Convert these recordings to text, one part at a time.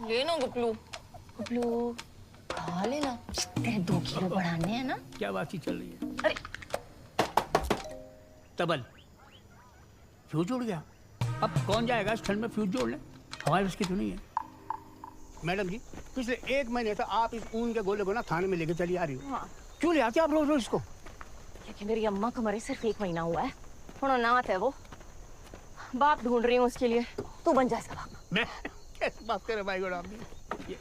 लेना गुपलू। गुपलू खा लेना, तेरे 2 किलो बढ़ाने हैं ना। क्या बातचीत चल रही है? अरे तबल फ्यूज उड़ गया। अब कौन जाएगा इस ठंड में फ्यूज जोड़ने? हमारे उसकी तो नहीं है। मैडम जी, पिछले 1 महीने से आप इस ऊन के गोले को ना थाने में लेके चली आ रही हो। हाँ। क्यों ले आते आप रोज रोज इसको? क्योंकि मेरी अम्मा को मरे सिर्फ 1 महीना हुआ है। थोड़ा नात है वो, बाप ढूंढ रही हूँ उसके लिए। तू बन जा इसका बाप। मैं कैसे बात कर रहे भाई गोड़ा? ये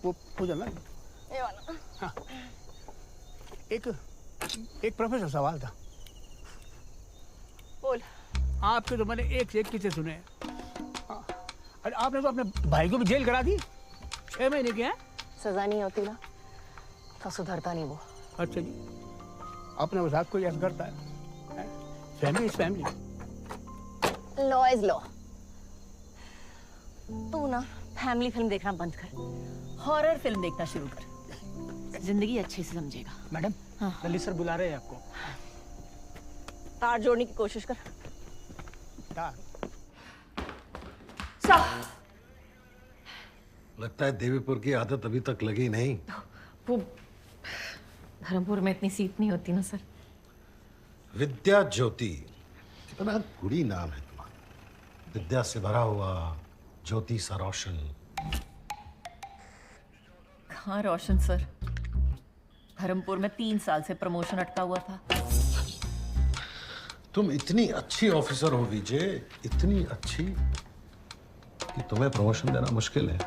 वो जाना ये वाला। हाँ। एक प्रोफेसर सवाल था। बोल। आपके तो मैंने एक से एक किस्से सुने हैं। अरे आपने तो अपने भाई को भी जेल करा दी। 6 महीने के हैं। सजा नहीं होती ना तो सुधरता नहीं वो। अच्छा जी, अपने मजाक को ऐसा करता है। Family is family. Law is law. तू ना फैमिली फिल्म देखना बंद कर, हॉरर फिल्म देखना शुरू कर। जिंदगी अच्छे से समझेगा। मैडम, हाँ। ललित सर बुला रहे हैं आपको। तार जोड़ने की कोशिश कर। तार? लगता है देवीपुर की आदत अभी तक लगी नहीं। वो धर्मपुर में इतनी सीट नहीं होती ना सर। विद्या ज्योति, कितना गुड़ी नाम है तुम्हारा। विद्या से भरा हुआ, ज्योति सा रोशन। हाँ रोशन सर, धर्मपुर में 3 साल से प्रमोशन अटका हुआ था। तुम इतनी अच्छी ऑफिसर हो विजय, इतनी अच्छी कि तुम्हें प्रमोशन देना मुश्किल है।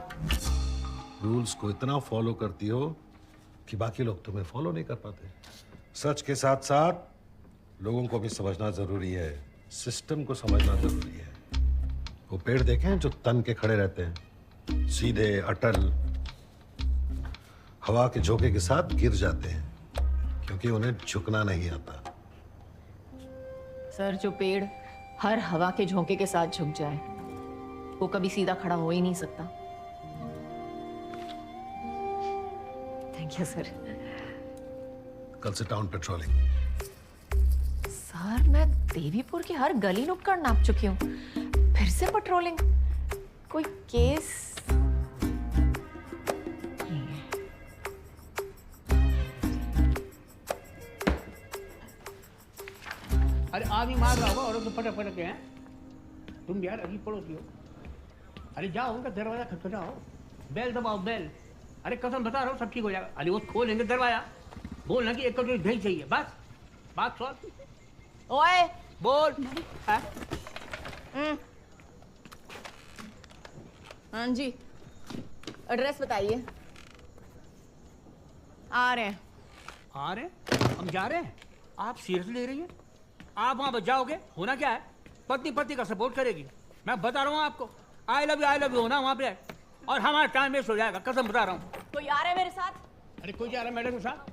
रूल्स को इतना फॉलो करती हो कि बाकी लोग तुम्हें फॉलो नहीं कर पाते। सच के साथ साथ लोगों को भी समझना जरूरी है, सिस्टम को समझना जरूरी है। वो पेड़ देखे हैं जो तन के खड़े रहते हैं, सीधे अटल, हवा के झोंके के साथ गिर जाते हैं क्योंकि उन्हें झुकना नहीं आता। सर जो पेड़ हर हवा के झोंके के साथ झुक जाए वो कभी सीधा खड़ा हो ही नहीं सकता। Thank you sir. कल से टाउन पेट्रोलिंग। सर मैं देवीपुर की हर गली नुक्कड़ नाप चुकी हूँ, फिर से पेट्रोलिंग? कोई केस नहीं है। अरे आदमी मार रहा होगा और तो पटक पटक के हैं। तुम यार अभी पड़ोसी हो। अरे जाओ उनका दरवाजा खटखटाओ, बेल दबाओ बेल। अरे कसम बता रहा हूँ सब ठीक हो जाएगा। अरे वो खोलेंगे दरवाजा, बोलना कि 1 कटोरी दही चाहिए, बस बात सॉल्व। ओए बोल। हाँ? हाँ जी, एड्रेस बताइए। आ रहे हैं। आ रहे हैं? हम जा रहे हैं? आप सीरियस ले रही हैं? आप वहां बच जाओगे? होना क्या है, पत्नी पति का सपोर्ट करेगी। मैं बता रहा हूँ आपको, आई लव यू होना वहां पे, और हमारा टाइम वेस्ट हो जाएगा, कसम बता रहा हूँ। कोई आ रहा है मेरे साथ? अरे कोई जा रहा है मैडम के साथ?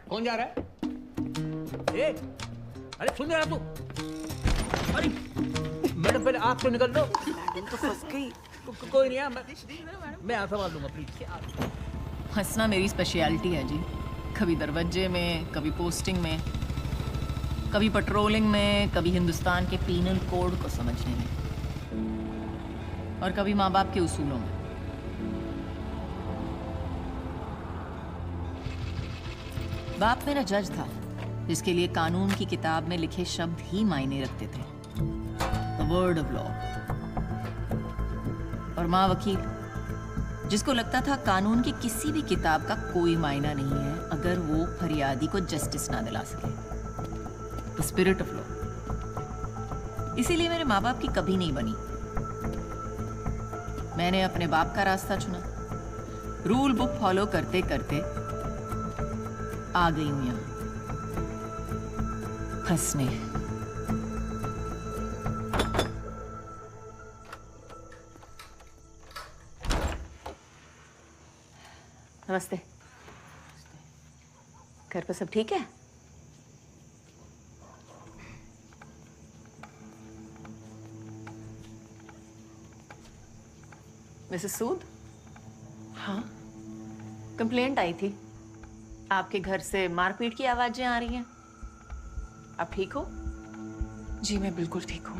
कौन जा रहा है? ए, अरे सुन रहा तू? अरे मैडम पहले आप तो निकल लो। मैडम तो फंस गई। कोई नहीं है, मैं यहाँ संभाल लूंगा प्लीज। हंसना मेरी स्पेशलिटी है जी। कभी दरवाजे में, कभी पोस्टिंग में, कभी पेट्रोलिंग में, कभी हिंदुस्तान के पीनल कोड को समझने में, और कभी माँ बाप के उसूलों में। बाप मेरा जज था जिसके लिए कानून की किताब में लिखे शब्द ही मायने रखते थे, द वर्ड ऑफ लॉ। और माँ वकील, जिसको लगता था कानून की किसी भी किताब का कोई मायना नहीं है अगर वो फरियादी को जस्टिस ना दिला सके, द स्पिरिट ऑफ लॉ। इसीलिए मेरे माँ बाप की कभी नहीं बनी। मैंने अपने बाप का रास्ता चुना, रूल बुक फॉलो करते करते आ गई हूं यहां हंसने। नमस्ते। घर पे सब ठीक है? मिसेस सूद? हाँ, कंप्लेंट आई थी, आपके घर से मारपीट की आवाजें आ रही हैं। आप ठीक हो? जी मैं बिल्कुल ठीक हूँ,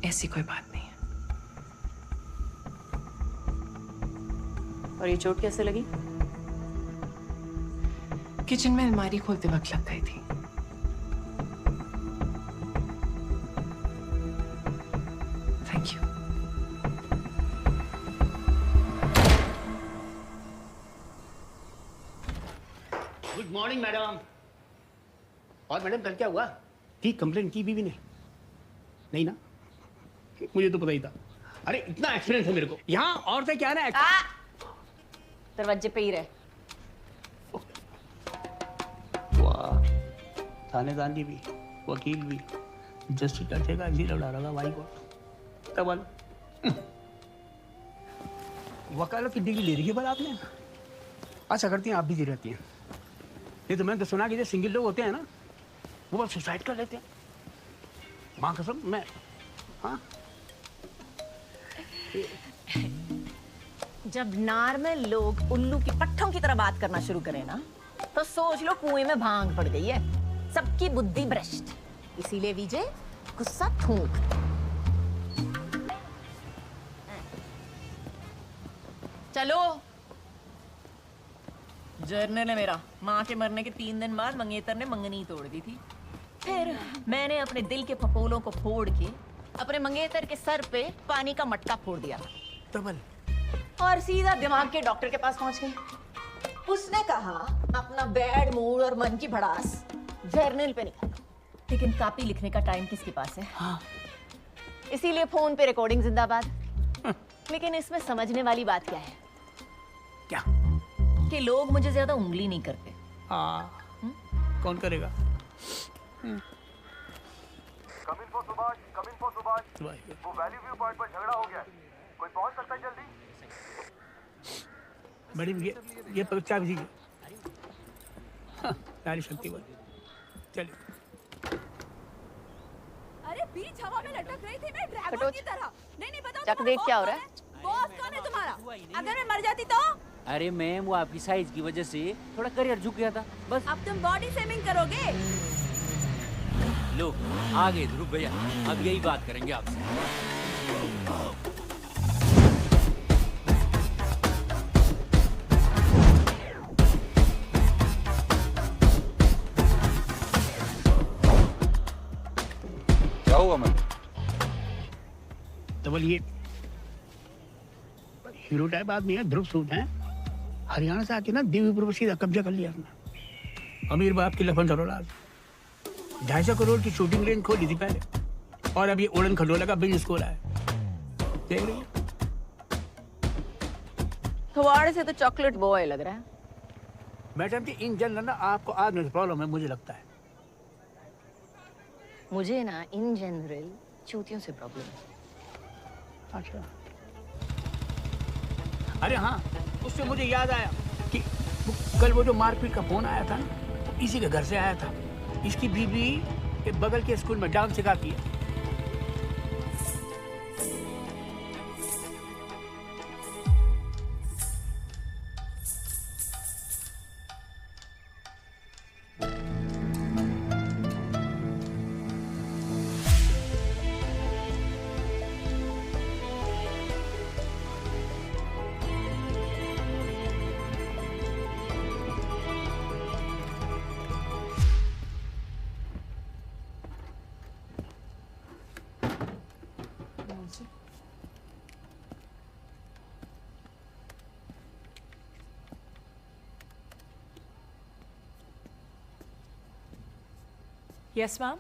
ऐसी कोई बात नहीं है। और ये चोट कैसे लगी? किचन में अलमारी खोलते वक्त लग गई थी। Thank you. Good morning madam. और मैडम कल क्या हुआ? ठीक कंप्लेन की बीवी ने? नहीं ना, मुझे तो पता ही था। अरे इतना एक्सपीरियंस है मेरे को यहाँ। और से क्या ना दरवाजे पे ही रहे। वाह, थानेदार भी, वकील भी, जस्टिस का ठेका इसी लड़ा रहा भाई को। तबल वकालत की डिग्री ले रही है पर आपने? अच्छा करती हैं आप, भी जी रहती हैं। नहीं तो मैंने तो सुना कि जो सिंगल लोग होते हैं ना, वो बस सुसाइड कर लेते हैं। माँ कसम मैं, हाँ। जब नॉर्मल लोग उल्लू की पट्ठों की तरह बात करना शुरू करें ना, तो सोच लो कुएं में भांग पड़ गई है। सबकी बुद्धि भ्रष्ट। इसीलिए विजय गुस्सा थूक। चलो। जर्नल है मेरा। माँ के मरने के 3 दिन बाद मंगेतर ने मंगनी तोड़ दी थी। फिर मैंने अपने दिल के फपोलों को फोड़ के अपने मंगेतर के सर पे पानी का मटका फोड़ दिया तबल और सीधा दिमाग के डॉक्टर के पास पहुंच गई। उसने कहा अपना बैड मूड और मन की भड़ास जर्नल पे निकालो, लेकिन कॉपी लिखने का टाइम किसके पास है? हाँ। इसीलिए फोन पे रिकॉर्डिंग जिंदाबाद। लेकिन इसमें समझने वाली बात क्या है? क्या? कि लोग मुझे ज्यादा उंगली नहीं करते। कौन करेगा? कमिंफो सुभाष, वो वैली व्यू पॉइंट पर झगड़ा हो गया है। कोई पहुंच सकता है जल्दी? मैडम ये परीक्षा भी नारी शक्ति बल। चलिए। अरे बीच हवा में लटक रही थी मैं ड्रैगन की तरह। नहीं बताओ। चक देख क्या हो रहा है? बॉस कौन है तुम्हारा? अगर मैं मर जाती तो? अरे मैम वो आपकी साइज की वजह से थोड़ा करियर झुक गया था बस। अब तुम बॉडी शेमिंग करोगे? लो आ गए ध्रुव भैया, अब यही बात करेंगे आपसे। क्या हुआ मैं? तबल ये हीरो टाइप आदमी है, ध्रुव सूद है। हरियाणा से आके ना देवीपुर पर सीधा कब्जा कर लिया उसने। अमीर बाप की लफन औलाद। 250 करोड़ की शूटिंग रेंज खोली थी पहले, और अब ये उड़न खटोला का बिजनेस खोला है। देख रही है? थवाड़े से तो चॉकलेट बॉय लग रहा है। मैडम जी इन जनरल ना आपको आदमी से प्रॉब्लम है, मुझे लगता है। मुझे ना इन जनरल चूतियों से प्रॉब्लम है। अच्छा। अरे हाँ, उससे मुझे याद आया कि कल वो जो मारपीट का फोन आया था ना, इसी के घर से आया था। इसकी बीवी के बगल के स्कूल में डांस सिखाती है। Yes, ma'am.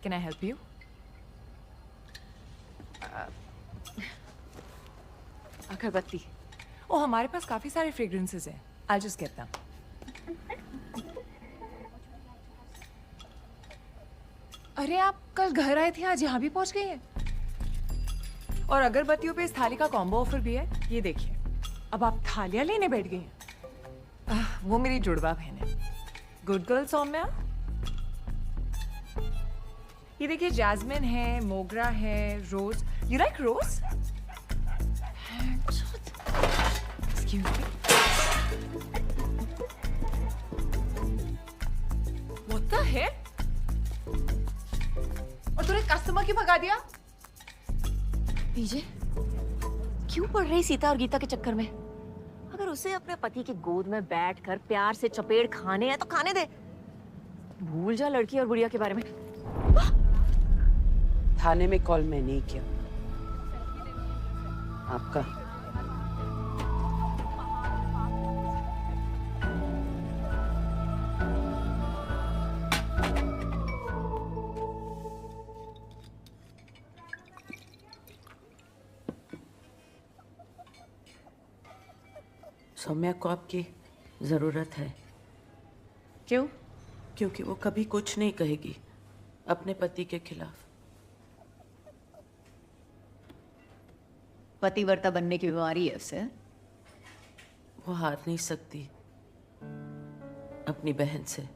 Can I help you? अगरबत्ती। Oh, हमारे पास काफी सारे fragrances हैं. I'll just get them. अरे आप कल घर आए थे, आज यहाँ भी पहुँच गई हैं? और अगरबत्तियों पे इस थाली का कॉम्बो ऑफर भी है, ये देखिए। अब आप थालियाँ लेने बैठ गई हैं। वो मेरी जुड़वा बहन है। Good girl Saumya. ये देखिए जैस्मिन है, मोगरा है, rose. You like rose? Excuse me. What the heck? और तूने कस्टमर क्यों भगा दिया? विजय, क्यों पड़ रही सीता और गीता के चक्कर में? अगर उसे अपने पति की गोद में बैठकर प्यार से चपेट खाने हैं तो खाने दे। भूल जा लड़की और बुढ़िया के बारे में। थाने में कॉल मैं नहीं किया, आपका। सौम्या को आपकी जरूरत है। क्यों? क्योंकि वो कभी कुछ नहीं कहेगी अपने पति के खिलाफ। पतिव्रता बनने की बीमारी है उसे। वो हार नहीं सकती अपनी बहन से।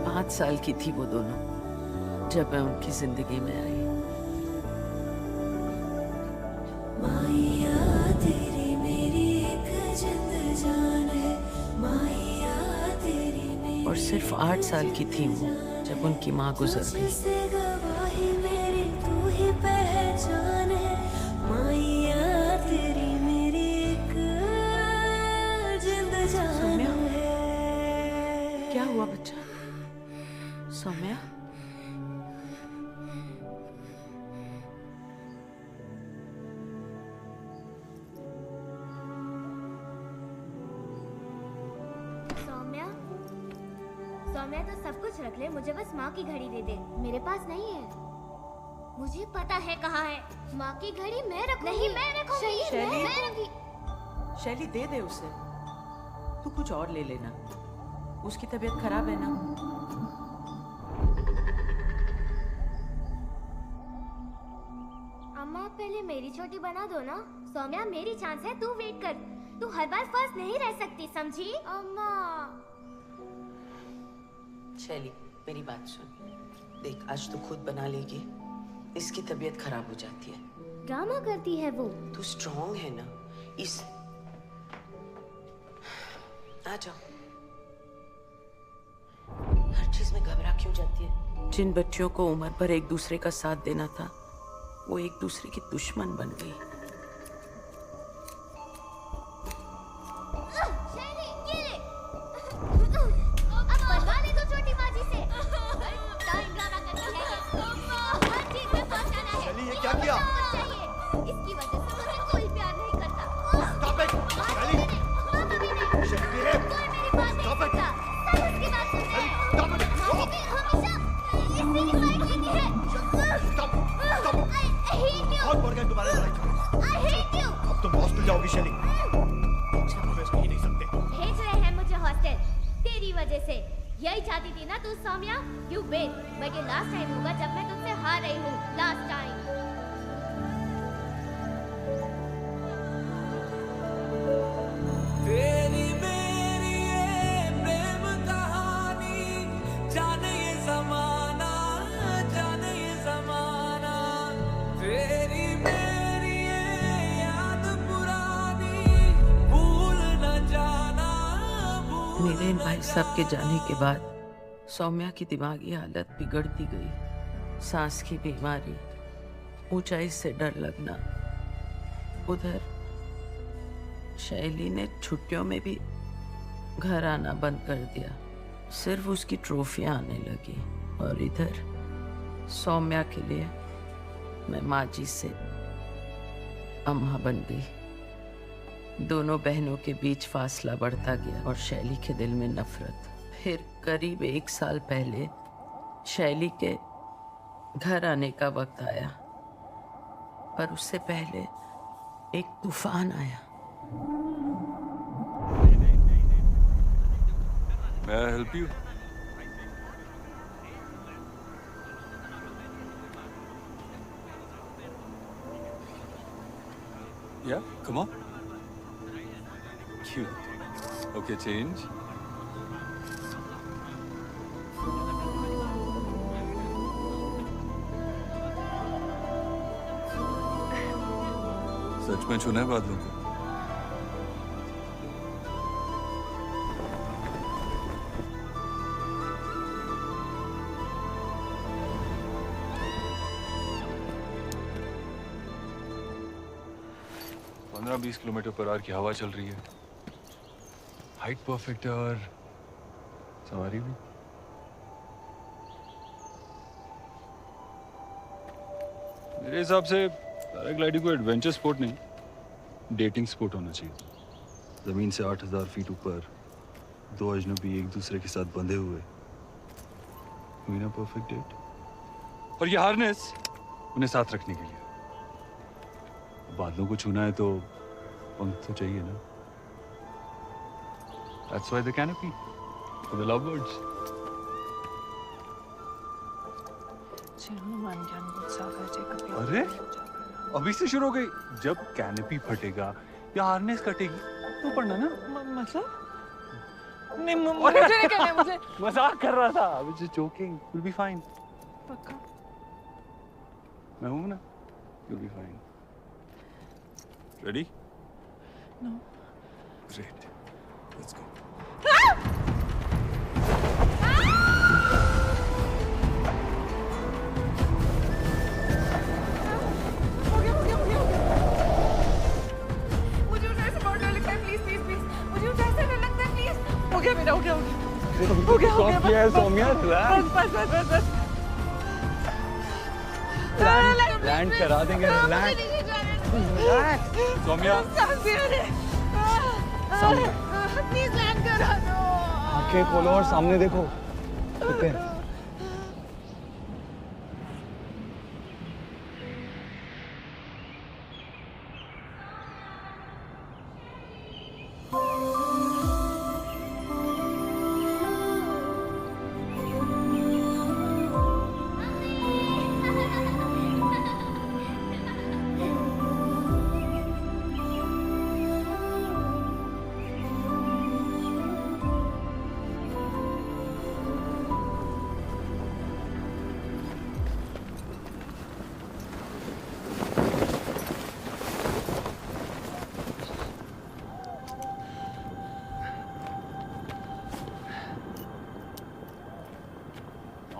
पाँच साल की थी वो दोनों जब मैं उनकी जिंदगी में आई। और सिर्फ 8 साल की थी वो जब उनकी माँ गुजर गई। सौम्या, क्या हुआ बच्चा? सौम्या, सौम्या तो सब कुछ रख ले, मुझे बस माँ की घड़ी दे दे। मेरे पास नहीं है। मुझे पता है कहाँ है। माँ की घड़ी मैं रखूंगी। नहीं, मैं रखूंगी। शैली, मैं रखूंगी। शैली दे दे उसे। तू कुछ और ले लेना, उसकी तबीयत खराब है ना। अम्मा पहले मेरी छोटी बना दो ना। सौम्या मेरी चांस है, तू वेट कर। तू हर बार फर्स्ट नहीं रह सकती, समझी? अम्मा। शैली मेरी बात सुन, देख आज तू खुद बना लेगी, इसकी तबीयत खराब हो जाती है। ड्रामा करती है वो। तू स्ट्रांग है ना, इस आ जाओ। हर चीज में घबरा क्यों जाती है? जिन बच्चियों को उम्र पर एक दूसरे का साथ देना था वो एक दूसरे की दुश्मन बन गई। यही चाहती थी ना तू सौम्या? यू वेट, बट ये लास्ट टाइम होगा जब मैं तुझसे हार रही हूँ। Last time. तेरी मेरी ये प्रेम कहानी, जाने ये जमाना, जाने ये जमाना। तेरी मेरी ये याद पुरानी, भूल न जाना। मेरे इन भाई साहब के जाने के बाद सौम्या की दिमागी हालत बिगड़ती गई। सांस की बीमारी, ऊंचाई से डर लगना। उधर शैली ने छुट्टियों में भी घर आना बंद कर दिया, सिर्फ उसकी ट्रॉफियां आने लगी। और इधर सौम्या के लिए मैं माँ जी से अम्मा बन गई। दोनों बहनों के बीच फासला बढ़ता गया और शैली के दिल में नफरत। फिर करीब 1 साल पहले शैली के घर आने का वक्त आया, पर उससे पहले एक तूफान आया। May I help you? Yeah, come on. Cute. Okay, change. सच में छूना है बादलों को? 15-20 किलोमीटर पर आवर की हवा चल रही है, हाइट परफेक्ट है और सवारी भी। मेरे हिसाब से पैराग्लाइडिंग को एडवेंचर स्पोर्ट नहीं, डेटिंग स्पोर्ट होना चाहिए। जमीन से 8000 फीट ऊपर दो अजनबी एक दूसरे के साथ बंधे हुए, हुई ना परफेक्ट डेट। और ये हार्नेस उन्हें साथ रखने के लिए। बादलों को छूना है तो पंख तो चाहिए ना। That's why the canopy for the lovebirds. अरे अभी से शुरू हो गई। जब कैनपी फटेगा या हार्नेस कटेगी तो पढ़ना ना। मतलब नहीं, मुझे नहीं करना है, मुझे मजाक कर रहा था। I was just joking. You'll be fine. पक्का? मैं हूँ ना। You'll be fine. Ready? No. Great. Let's go. हो गया। मुझे उसे ऐसे बहुत डर लगता है, प्लीज प्लीज प्लीज। मुझे उसे ऐसे डर लगता है, प्लीज। हो गया मेरा, हो गया। सौम्या, बस। लैंड करा देंगे। रिलैक्स। सौम्या। प्लीज लैंड करा दो। आंखें खोलो और सामने देखो। कितने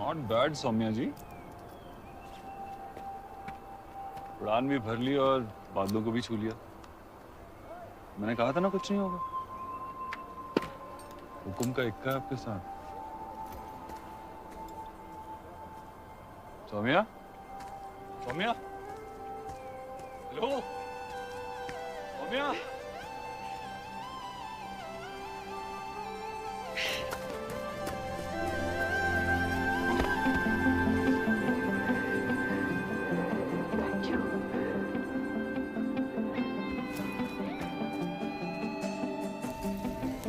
Not bad, सौम्या जी। उड़ान भी भर ली और बादलों को भी छू लिया। मैंने कहा था ना कुछ नहीं होगा। हुक्म का इक्का है आपके साथ। सौम्या? सौम्या? हेलो? सौम्या?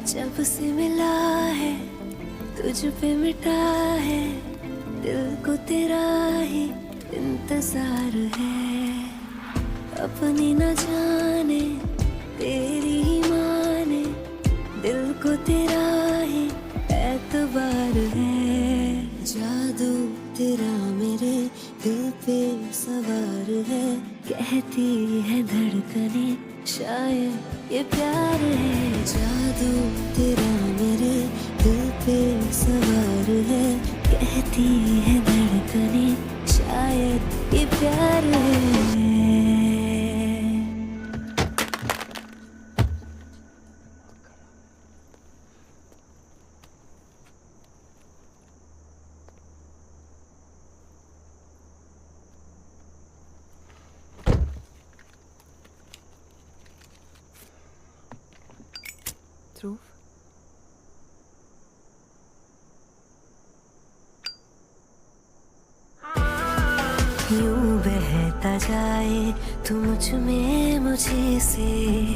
जब से मिला है तुझ पे मिटा है, दिल को तेरा ही इंतजार है। अपनी न जाने तेरी ही माने, दिल को तेरा ही एतबार है। जादू तेरा मेरे दिल पे सवार है, कहती है धड़कने शायद ये प्यार है। जादू तेरा मेरे दिल पे सवार है, कहती है धड़कने शायद ये प्यार है। ध्रुव, यूं बहता जाए तू मुझ में मुझे से,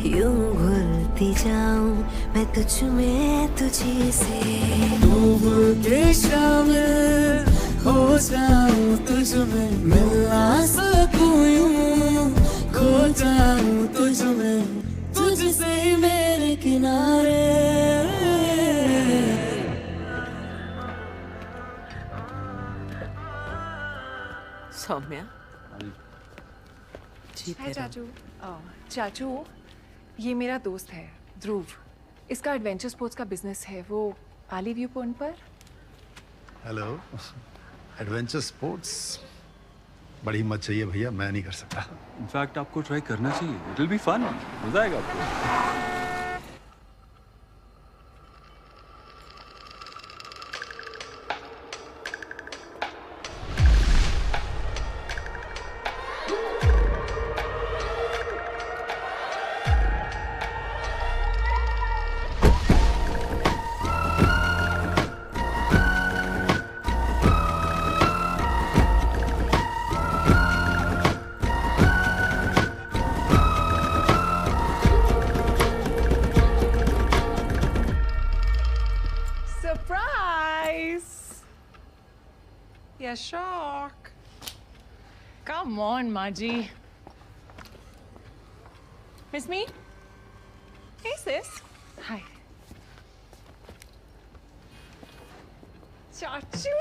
यूं घुलती जाऊं मैं तुझ में तुझे से। डूब के शामिल हो जाऊं तुझ में, मिलना सकूं यूं, खो जाऊं तुझ में, तुझसे ही मेरे किनारे। सौम्या हाय चाचू। चाचू, ये मेरा दोस्त है ध्रुव। इसका एडवेंचर स्पोर्ट्स का बिजनेस है, वो आली व्यू पॉइंट पर। हेलो, एडवेंचर स्पोर्ट्स बड़ी हिम्मत चाहिए भैया, मैं नहीं कर सकता। इनफैक्ट आपको ट्राई करना चाहिए, इट विल बी फन, मजा आएगा आपको। Yeah, shock. Come on, Maji. Miss me? Hey, sis. Hi. Chachu!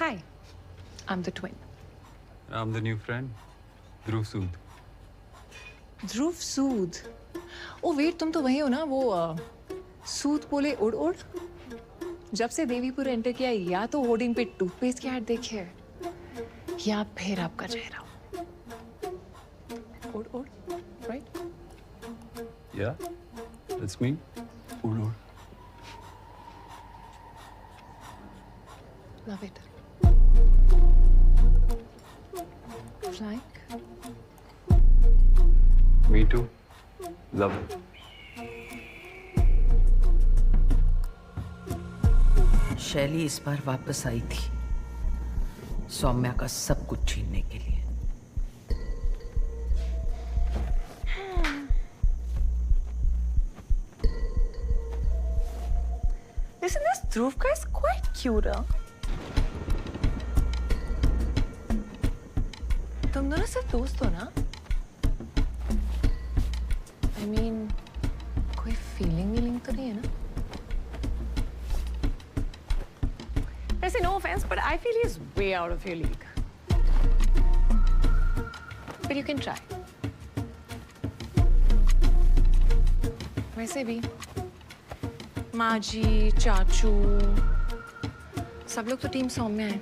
Hi. I'm the twin. I'm the new friend, Dhruv Sood. Dhruv Sood. Oh wait, तुम तो वही हो ना वो सूद बोले उड़ उड़। जब से देवीपुर एंटर किया या तो होर्डिंग पे टूथपेस्ट की ऐड देखी है या फिर आपका चेहरा। उड़ उड़, राइट? Yeah, that's me. उड़ उड़। Love it. Flying. Me too. Love it. शैली इस बार वापस आई थी सौम्या का सब कुछ छीनने के लिए। Listen, this Dhruv guy is quite cute, huh? तुम दोनों सिर्फ दोस्त हो ना? I mean, कोई feeling तो नहीं है ना? वैसे no offense, but I feel he's way out of your league. But you can try. वैसे भी माजी, चाचू, सब लोग तो टीम सौम्या है.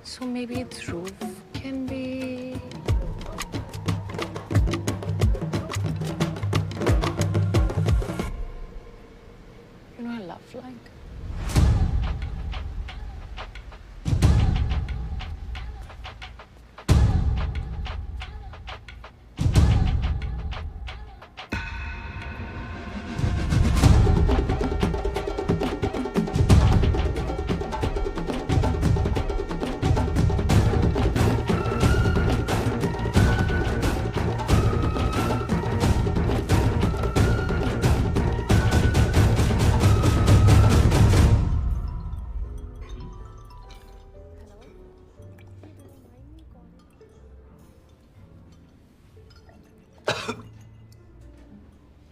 So maybe Dhruv can be. You know, I love flying.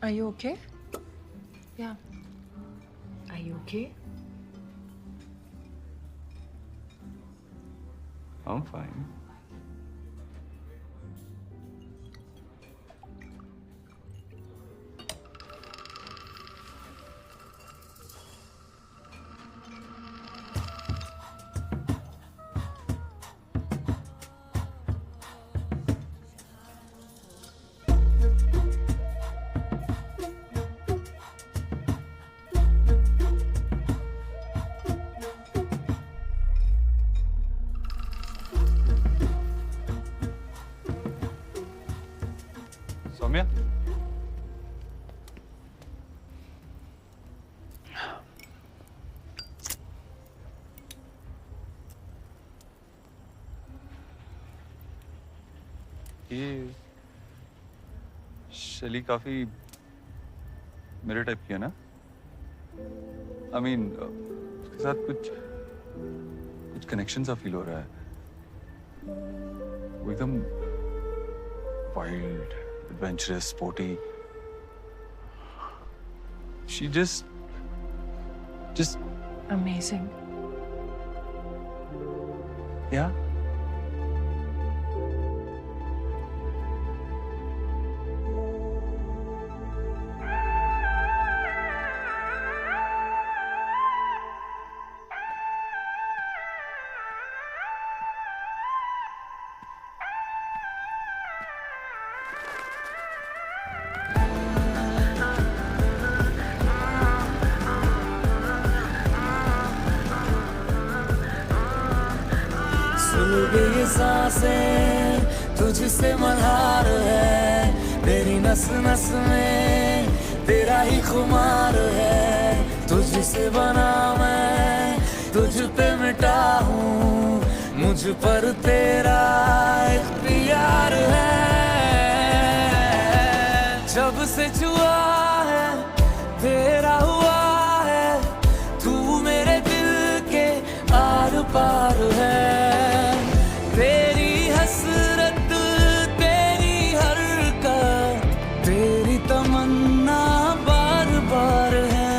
Are you okay? Yeah. Are you okay? I'm fine. Saumya, ये शैली काफी मेरे टाइप की है ना? I mean, उसके साथ कुछ कनेक्शन सा फील हो रहा है। वो एकदम wild, adventurous, sporty. She just Amazing. yeah. ये सांसें तुझसे मल्हार है, तेरी नस नस में तेरा ही खुमार है। तुझसे बना मैं तुझ पे मिटा हूँ, मुझ पर तेरा इख्तियार है। जब से छुआ है तेरा हुआ है, तू मेरे दिल के आर पार है। तेरी हसरत तेरी हरकत तेरी तमन्ना बार बार है।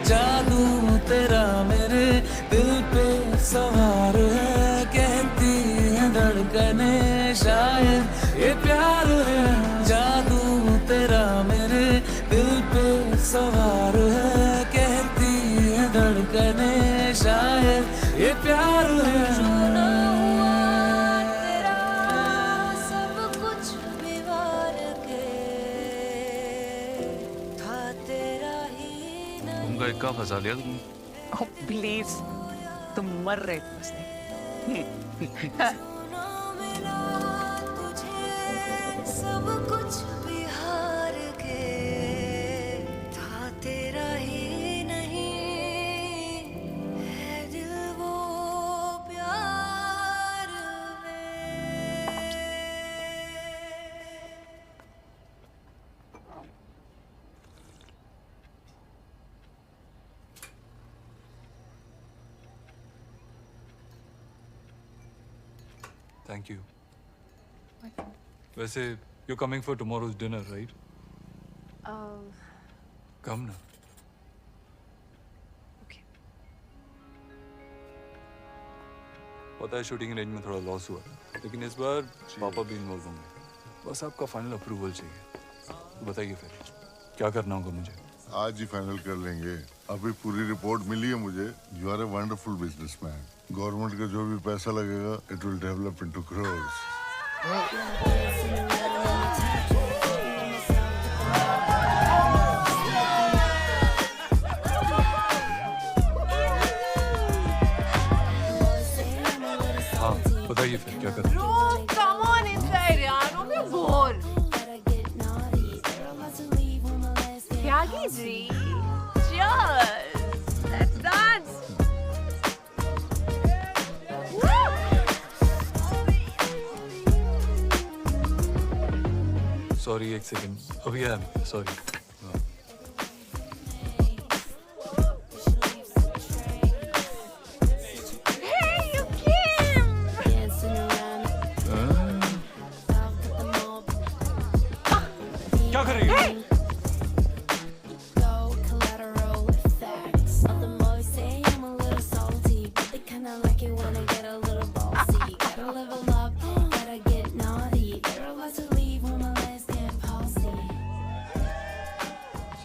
जादू तेरा मेरे दिल पे सवार है, कहती है धड़कने शायद ये प्यार है। जादू तेरा मेरे दिल पे सवार है, कहती है धड़कने शायद ये प्यार है। सब कुछ बिगाड़ के था तेरा ही नहीं। तुमका इक्का फंसा लिया तुमने। Oh, please, तुम मर रहे थे उसने। सब कुछ बिहार के था तेरा ही नहीं, है दिल वो प्यार में। Thank you. वैसे you're coming for tomorrow's dinner, right? Come ना। Okay. पता है शूटिंग रेंज में थोड़ा लॉस हुआ, लेकिन इस बार पापा भी इन्वॉल्व होंगे। बस आपका फाइनल अप्रूवल चाहिए। तो बताइए फिर क्या करना होगा मुझे? आज ही फाइनल कर लेंगे। अभी पूरी रिपोर्ट मिली है मुझे। You are a wonderful businessman. Government का जो भी पैसा लगेगा it will develop into crores. हाँ बताइए फिर क्या करना? Bro, come on inside यार, don't be bored. Tyagi ji, cheers, let's dance. Sorry एक सेकंड, अभी आया। सॉरी। क्या कर रही है?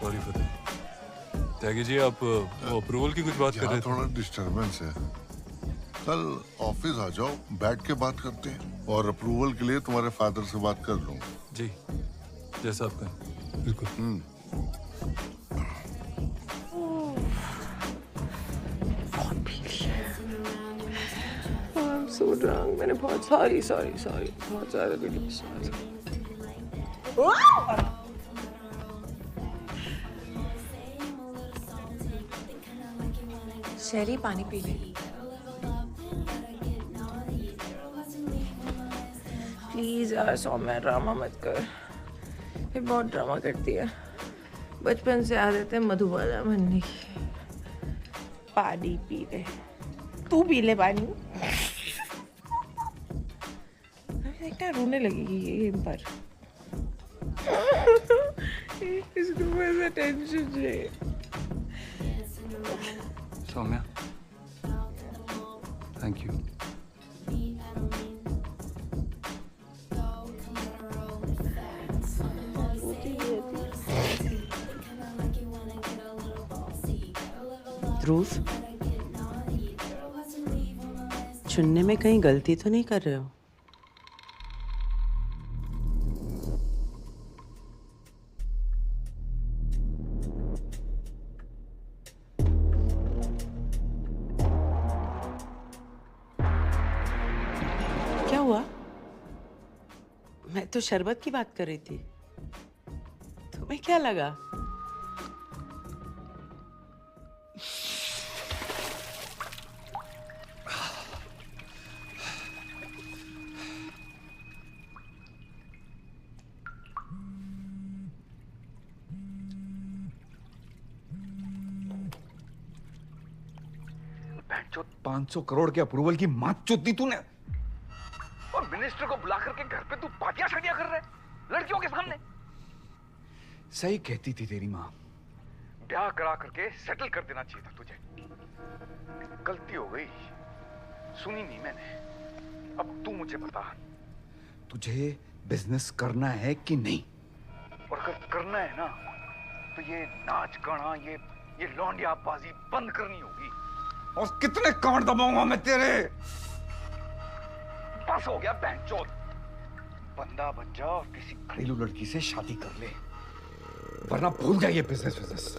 Sorry for that. Tyagi ji आप वो अप्रूवल की कुछ बात कर रहे थे? थोड़ा डिस्टरबेंस है। कल ऑफिस आ जाओ, बैठ के बात करते हैं। और अप्रूवल के लिए तुम्हारे फादर से बात कर लूंगा। जी जैसा आप कहें। बिल्कुल। I'm so drunk. मैंने बहुत सॉरी बहुत ज़्यादा really sorry. शैली पानी पी ले। प्लीज यार सौम्या ड्रामा मत कर। ये बहुत ड्रामा करती है। बचपन से आदत है मधुबाला बनने की। पानी पी ले, तू पी ले पानी। देखना रोने लगेगी ये इन पर। इसको बस अटेंशन चाहिए। Saumya thank you. ध्रुव, चुनने में कहीं गलती तो नहीं कर रहे हो? तो शरबत की बात कर रही थी। तुम्हें क्या लगा? जो 500 करोड़ के अप्रूवल की मात चूत दी तूने, और मिनिस्टर को बुला करके घर पे तू पार्टियां शादियां कर रहे लड़कियों के सामने। सही कहती थी तेरी माँ, ब्याह करा करके सेटल कर देना चाहिए था तुझे। गलती हो गई, सुनी नहीं मैंने। अब तू मुझे बता, तुझे बिजनेस करना है कि नहीं? और अगर करना है ना, तो ये नाच गाना, ये लौंडियाबाजी बंद करनी होगी। और कितने कांड दबाऊंगा मैं तेरे? बस हो गया बहनचोद। बंदा बन जा और किसी घरेलू लड़की से शादी कर ले, वरना भूल जाइए बिजनेस।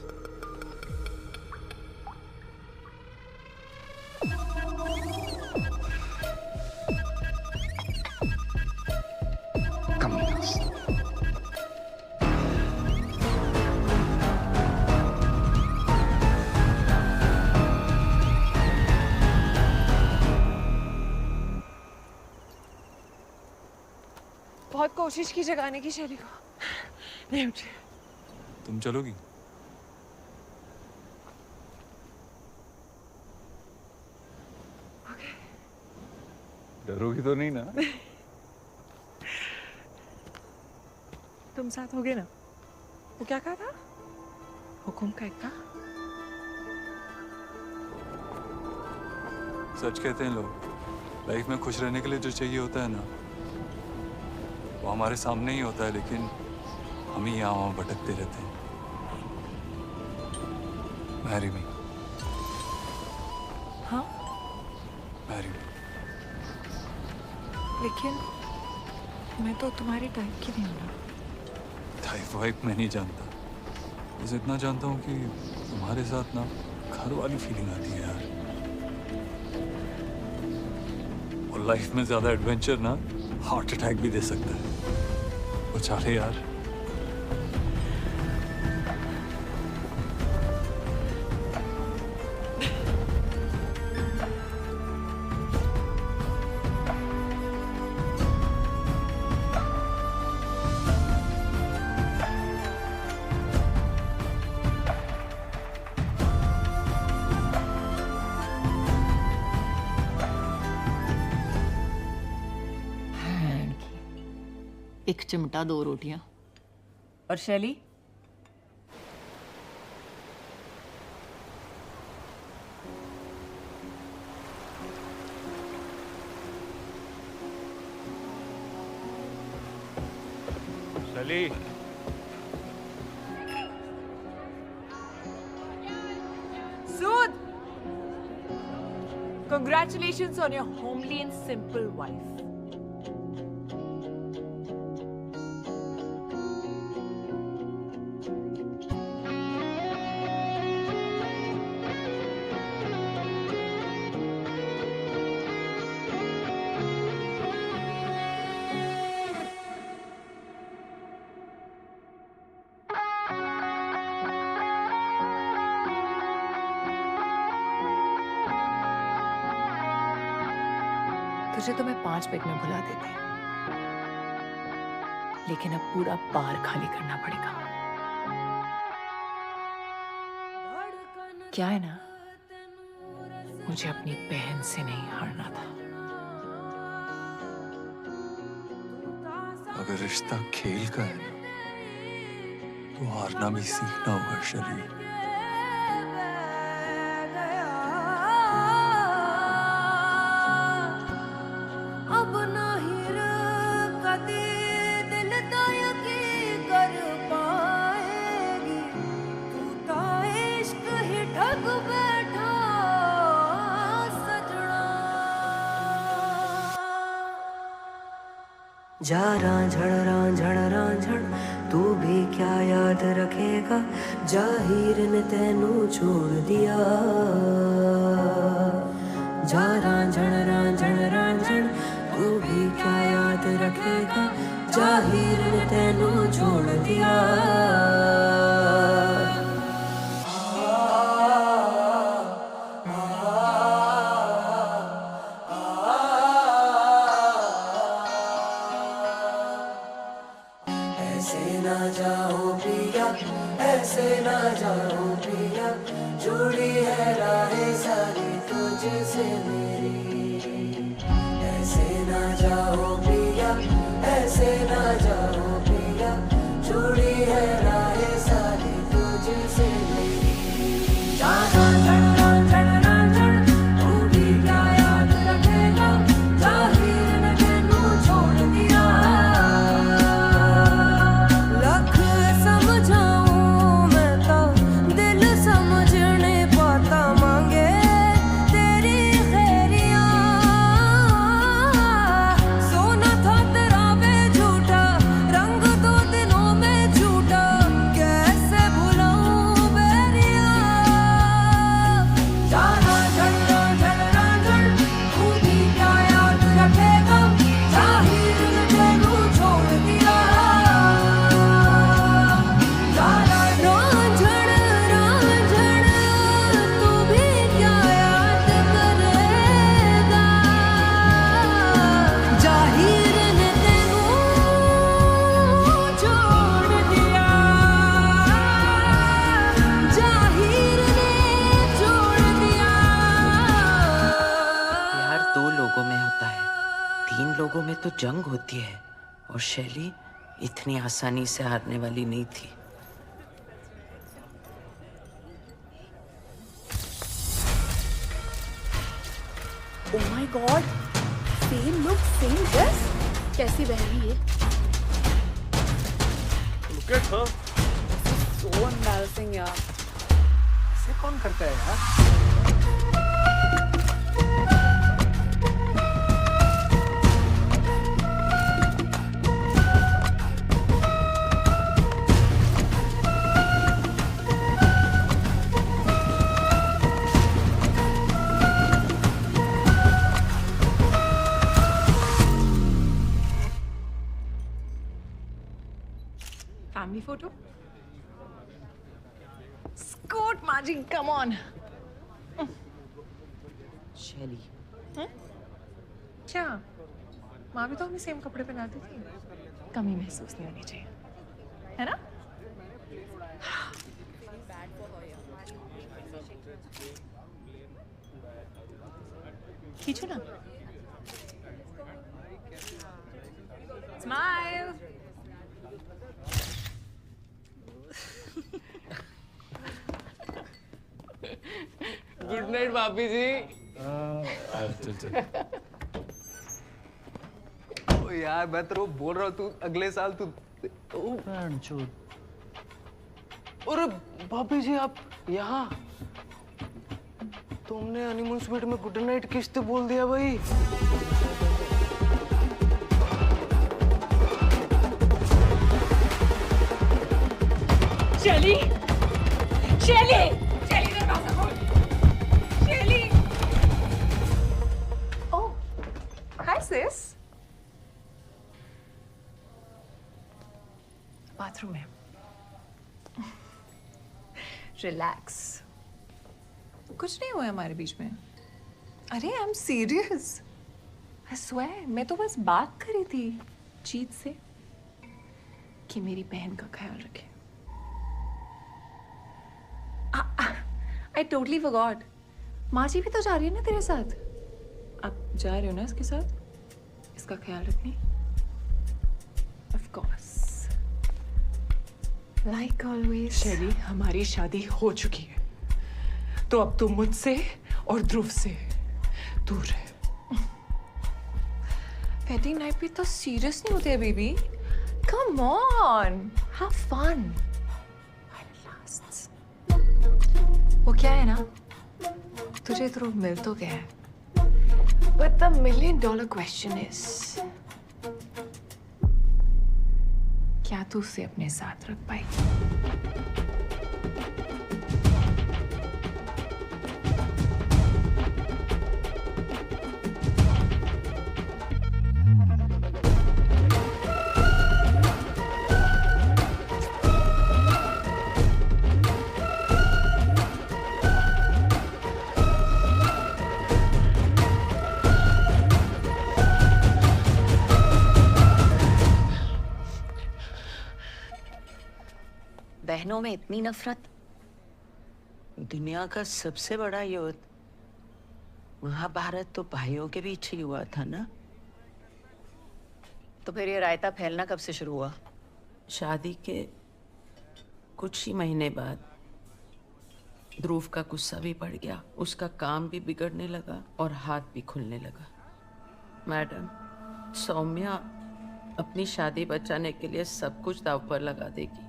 बहुत कोशिश की जगाने की शैली को, नहीं उठी। तुम चलोगी? डरोगी तो नहीं ना? तुम साथ होगे ना? वो क्या कहा था? हुकुम का एक था। सच कहते हैं लोग, लाइफ में खुश रहने के लिए जो चाहिए होता है ना, वो हमारे सामने ही होता है, लेकिन हम ही यहाँ वहाँ भटकते रहते हैं। Marry me. हाँ? Marry me. लेकिन मैं तो तुम्हारी टाइप की नहीं हूँ ना। टाइप वाइप मैं नहीं जानता, बस इतना जानता हूँ कि तुम्हारे साथ ना घर वाली फीलिंग आती है यार। और लाइफ में ज्यादा एडवेंचर ना हार्ट अटैक भी दे सकता है। बचा ले यार। एक चिमटा 2 रोटियां। और शैली? शैली। Sood! Congratulations on your homely and simple wife. तुझे तो मैं 5 मिनट में भुला देती, लेकिन अब पूरा बार खाली करना पड़ेगा। क्या है ना, मुझे अपनी बहन से नहीं हारना था। अगर रिश्ता खेल का है ना, तो हारना भी सीखना होगा शैली। जा रांझण तू भी क्या याद रखेगा, जाहिर ने तेनू छोड़ दिया। जा रांझण तू भी क्या याद रखेगा, जाहिर ने तेनू छोड़ दिया ऐसे ना जाओ पिया ऐसे ना जाओ पिया जुड़ी है राहें सारी तुझसे मेरी ऐसे ना जाओ पिया ऐसे ना जाओ पिया जुड़ी है राहें सारी तुझसे मेरी जाना झड़ना तू भी क्या याद रखेगा जाहिर ने तेनू छोड़ दिया लख समझाऊं मैं तो दिल समझ नहीं पाता मांगे तेरी खैरिया सोना था तेरा वे झूठा रंग दो दिनों में झूठा कैसे भुलाऊं बेरिया जाना झड़ना तू भी क्या याद रखेगा जाहिर ने तेनू छोड़ दिया जाना रांझण तू भी क्या याद करेगा जाहिर ने तेनू छोड़ दिया जाहिर ने छोड़ दिया प्यार दो लोगों में होता है, 3 लोगों में तो जंग होती है। और शैली इतनी आसानी से हारने वाली नहीं थी। Oh my God! Same look, same dress. कैसी बह रही है? Look at her. So embarrassing यार. ऐसे कौन करता है यार? Family photo? Scoot, Margie, come on. शैली क्या माँ भी तो हमें सेम कपड़े पहनाती थी कमी महसूस नहीं होनी चाहिए है ना खींचो ना स्माइल गुड नाइट भाभी जी। ओ यार मैं तो बोल रहा हूँ तू अगले साल तू अरे भाभी जी आप यहाँ तुमने हनीमून स्वीट में गुड नाइट किस तो बोल दिया भाई। शैली शैली शैली दरवाजा खोल शैली ओह हाय सिस बाथरूम में रिलैक्स कुछ नहीं हुआ हमारे बीच में अरे I am serious I swear मैं तो बस बात करी थी जीत से कि मेरी बहन का ख्याल रखे I totally forgot. माची भी तो जा रही है ना तेरे साथ आप जा रहे हो ना इसके साथ इसका ख्याल रखनी Of course. Like always. शैली हमारी शादी हो चुकी है तो अब तू मुझसे और ध्रुव से दूर है वेडिंग नाइट पे तो सीरियस नहीं होते baby Come on. Have fun. वो क्या है ना तुझे ध्रुव मिल तो गया है But the $1 million question is क्या तू उसे अपने साथ रख पाएगी में इतनी नफरत। दुनिया का सबसे बड़ा युद्ध महाभारत तो भाइयों के बीच ही हुआ था ना। तो फिर ये रायता फैलना कब से शुरू हुआ? शादी के कुछ ही महीने बाद ध्रुव का गुस्सा भी बढ़ गया, उसका काम भी बिगड़ने लगा और हाथ भी खुलने लगा। मैडम, सौम्या अपनी शादी बचाने के लिए सब कुछ दांव पर लगा देगी,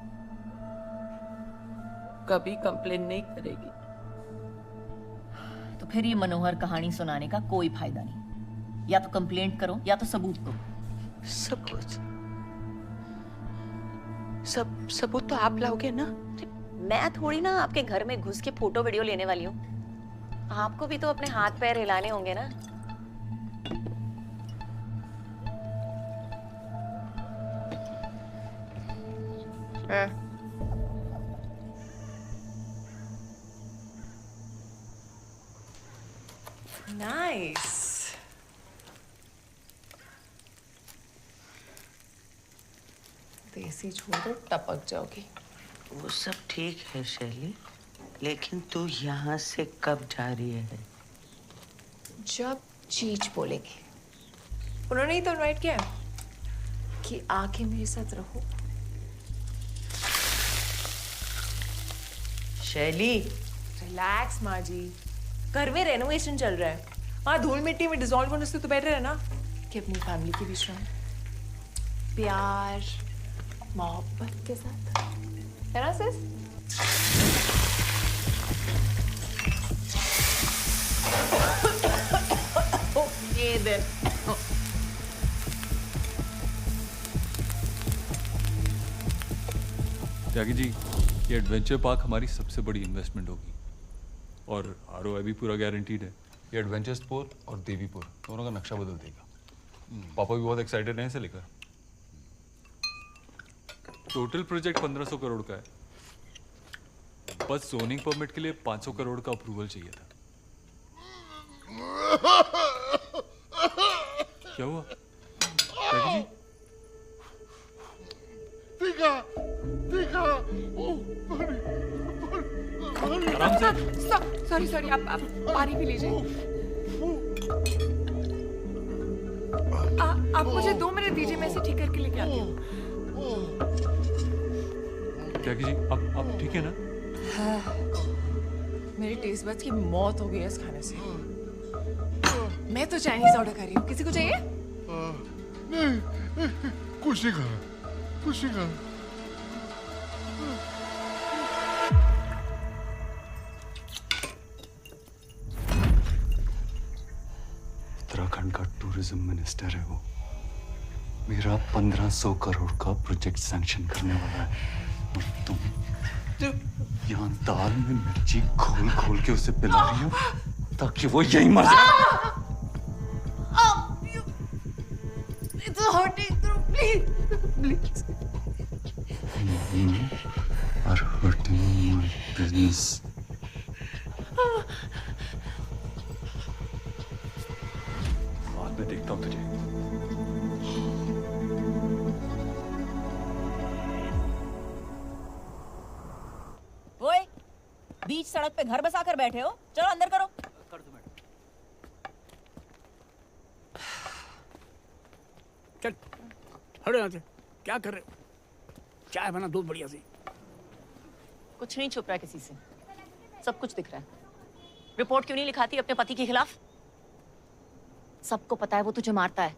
कभी कंप्लेन नहीं करेगी। तो फिर ये मनोहर कहानी सुनाने का कोई फायदा नहीं। या तो कंप्लेंट करो या तो सबूत दो। सबूत तो आप लाओगे ना? मैं थोड़ी ना आपके घर में घुस के फोटो वीडियो लेने वाली हूँ। आपको भी तो अपने हाथ पैर हिलाने होंगे ना। नाइस। देसी छोड़ दो, टपक जाओगी। वो सब ठीक है शैली, लेकिन तू यहाँ से कब जा रही है? जब चीच बोलेगी। उन्होंने ही तो इनवाइट किया है कि आके मेरे साथ रहो। शैली, रिलैक्स माँ जी, घर में रेनोवेशन चल रहा है। हाँ, धूल मिट्टी में डिसॉल्व होने से तो बेटर है ना कि अपनी फैमिली के बीच में प्यार मोहब्बत के साथ, है ना सिस? ये दे। त्यागी जी, ये एडवेंचर पार्क हमारी सबसे बड़ी इन्वेस्टमेंट होगी और आरओआई भी पूरा गारंटीड है। ये एडवेंचर स्पोर्ट और देवीपुर दोनों का नक्शा बदल देगा। पापा भी बहुत एक्साइटेड हैं इसे लेकर। टोटल प्रोजेक्ट 1500 करोड़ का है। बस जोनिंग परमिट के लिए 500 करोड़ का अप्रूवल चाहिए था। क्या हुआ त्यागी जी? आराम से। सॉरी, आप पानी पी लीजिए। आप मुझे 2 मिनट दीजिए, मैं इसे ठीक करके लेके आती हूँ। त्यागी जी, आप ठीक है ना? हाँ, मेरी टेस्ट बड्स की मौत हो गई है इस खाने से। मैं तो चाइनीज ऑर्डर कर रही हूँ, किसी को चाहिए? नहीं, कुछ नहीं खाना, कुछ नहीं खाना। उत्तराखंड का टूरिज्म मिनिस्टर है वो। मेरा 1500 करोड़ का प्रोजेक्ट सैंक्शन करने वाला है और तुम यहाँ दाल में मिर्ची घोल घोल के उसे पिला रही हो ताकि वो यहीं मर जाए। It's hurting, please. are hurting my business. बाद में देखता हूँ तुझे। ओए, बीच सड़क पे घर बसा कर बैठे हो, चलो अंदर करो। कर दो मैडम। चल, हटो यहाँ से। क्या कर रहे हो? चाय बना दो बढ़िया सी। कुछ नहीं छुप रहा किसी से, सब कुछ दिख रहा है। रिपोर्ट क्यों नहीं लिखाती अपने पति के खिलाफ? सबको पता है वो तुझे मारता है।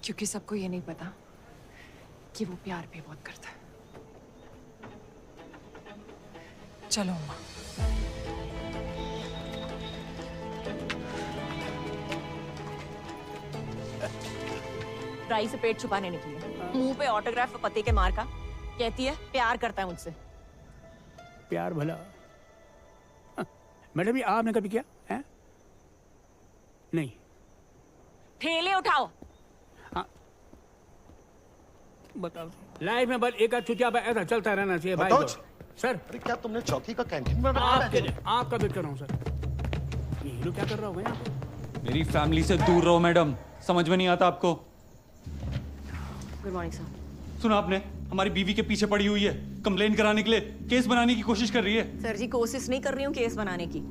क्योंकि सबको ये नहीं पता कि वो प्यार भी बहुत करता है। चलो अम्मा। राई से पेट छुपाने निकली है, मुंह पे ऑटोग्राफ पति के मार का, कहती है प्यार करता है मुझसे। प्यार भला। मैडम, ये आपने कभी किया है? नहीं। ठेले उठाओ। हाँ, बताओ। लाइफ में बस एक आध चुतिया ऐसा चलता रहना चाहिए भाई। सर, अरे क्या तुमने चौकी का कैंटीन में आपका वेट कर रहा हूँ सर। ये हीरो क्या कर रहा होगा यहाँ पे? मेरी फैमिली से दूर रहो मैडम, समझ में नहीं आता आपको। Good morning sir. सुना आपने? हमारी बीवी के पीछे पड़ी हुई है, कंप्लेन कराने के लिए केस बनाने की कोशिश कर रही है। सर जी कोशिश नहीं कर रही हूँ केस बनाने की,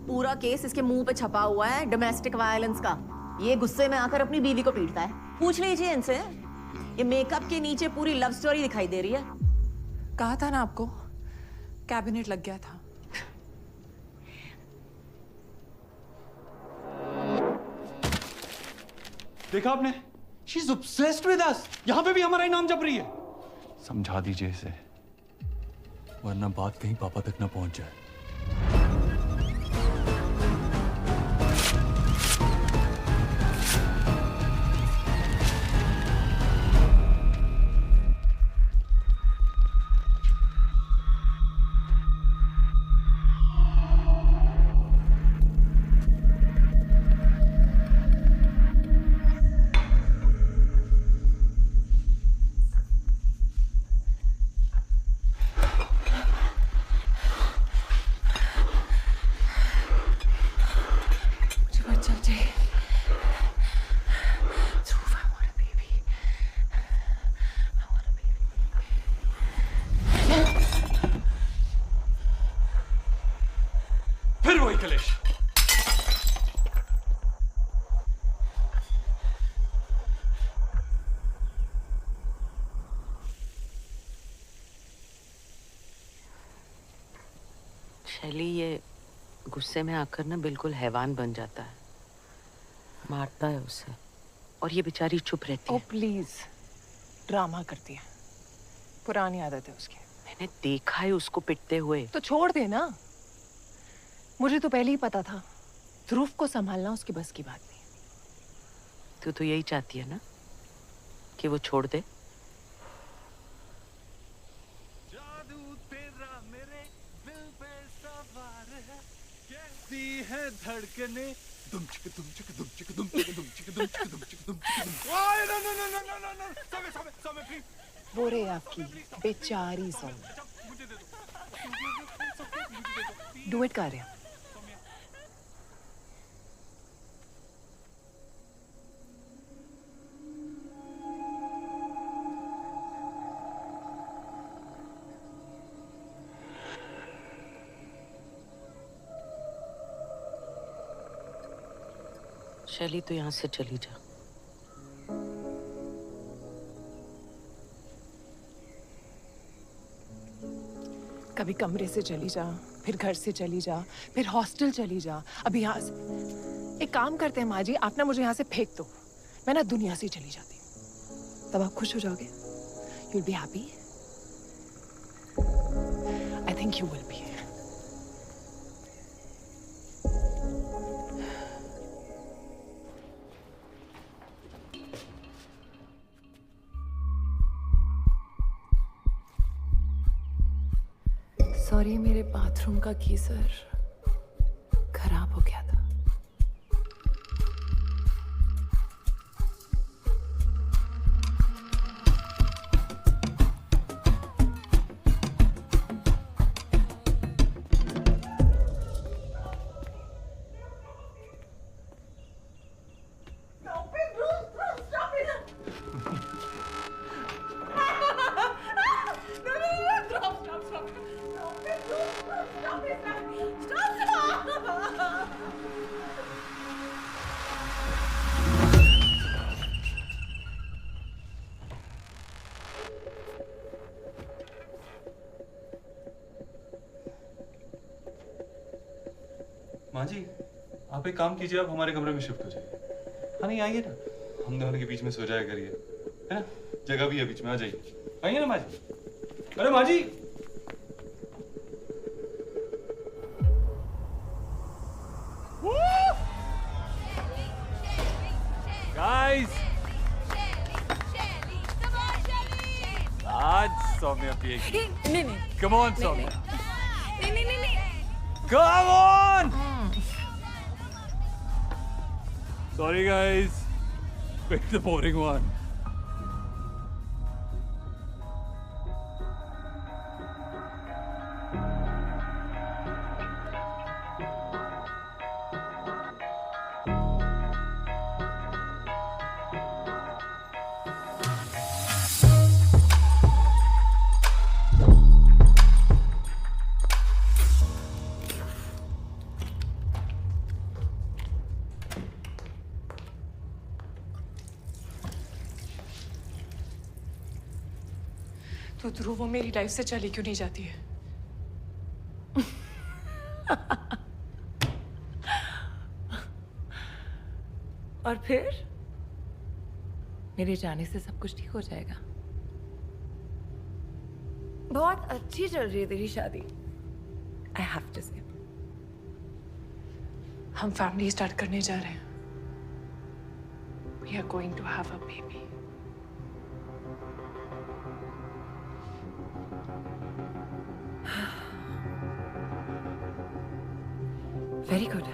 पूरा केस इसके मुंह पे छपा हुआ है डोमेस्टिक वायलेंस का। ये गुस्से में आकर अपनी बीवी को पीटता है। पूछ लीजिए इनसे, ये मेकअप के नीचे पूरी लव स्टोरी दिखाई दे रही है। कहा था ना आपको, कैबिनेट लग गया था। देखा आपने, she is obsessed with us. यहाँ पे भी हमारा ही नाम जप रही है। समझा दीजिए इसे, वरना बात कहीं पापा तक ना पहुंच जाए। फिर वही कलेश। शैली ये गुस्से में आकर ना बिल्कुल हैवान बन जाता है, मारता है उसे, और ये बेचारी चुप रहती है। ओ प्लीज, ड्रामा करती है, पुरानी आदत है उसकी। मैंने देखा है उसको पिटते हुए। तो छोड़ दे ना, मुझे तो पहले ही पता था ध्रुव को संभालना उसकी बस की बात नहीं। तू तो यही चाहती है ना कि वो छोड़ दे। है धड़कने दुम चिक दुम चिक दुम चिक दुम चिक दुम चिक दुम चिक दुम चिक दुम चिक दुम। ओए no no no no no no no, Saumya please. वो रे आपकी बेचारी सौम्य। डुएट गा रहे हैं। शैली तो यहाँ से चली जा। कभी कमरे से चली जा, फिर घर से चली जा, फिर हॉस्टल चली जा, अभी यहाँ से। एक काम करते हैं माँ जी, आप ना मुझे यहाँ से फेंक दो, मैं ना दुनिया से चली जाती हूँ, तब आप खुश हो जाओगे। You will be happy. I think you will be. Sorry, मेरे बाथरूम का गीजर खराब हो गया था। माँ जी, आप एक काम कीजिए, आप हमारे कमरे में शिफ्ट हो जाइए। हाँ नहीं, आइए ना, हम दोनों के बीच में सो जाया करिए, है ना? जगह भी है बीच में, आ जाइए। आइए ना माँ जी। अरे माँ जी, गाइस, आज सौम्या पिएगी। नहीं। Come on Saumya. नहीं। Come on! Sorry guys, pick the boring one. तो ध्रुव वो मेरी लाइफ से चली क्यों नहीं जाती है? और फिर मेरे जाने से सब कुछ ठीक हो जाएगा। बहुत अच्छी चल रही है तेरी शादी। आई हैव टू से। हम फैमिली स्टार्ट करने जा रहे हैं। We are going to have a baby. Very good.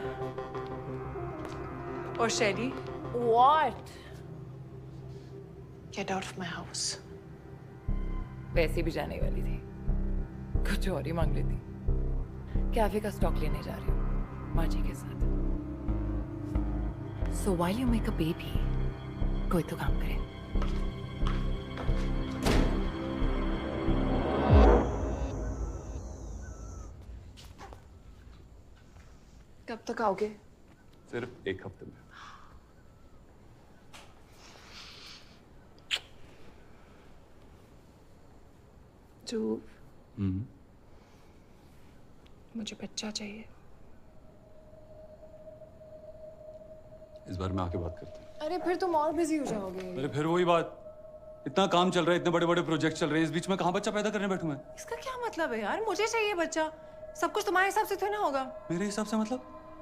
और शैली? What? Get out of my house. वैसे भी जाने वाली थी, कुछ और ही मांग लेती। कैफे का स्टॉक लेने जा रही हूँ माँ जी के साथ। So while you make a baby, कोई तो काम करे। कब तक आओगे? सिर्फ एक हफ्ते में। मुझे बच्चा चाहिए। इस बार मैं आके बात करते हैं। अरे फिर तुम और बिजी हो जाओगे। अरे फिर वही बात, इतना काम चल रहा है, इतने बड़े बड़े प्रोजेक्ट चल रहे हैं, इस बीच में कहाँ बच्चा पैदा करने बैठूं मैं? इसका क्या मतलब है यार? मुझे चाहिए बच्चा। सब कुछ तुम्हारे हिसाब से तो ना होगा। मेरे हिसाब से मतलब?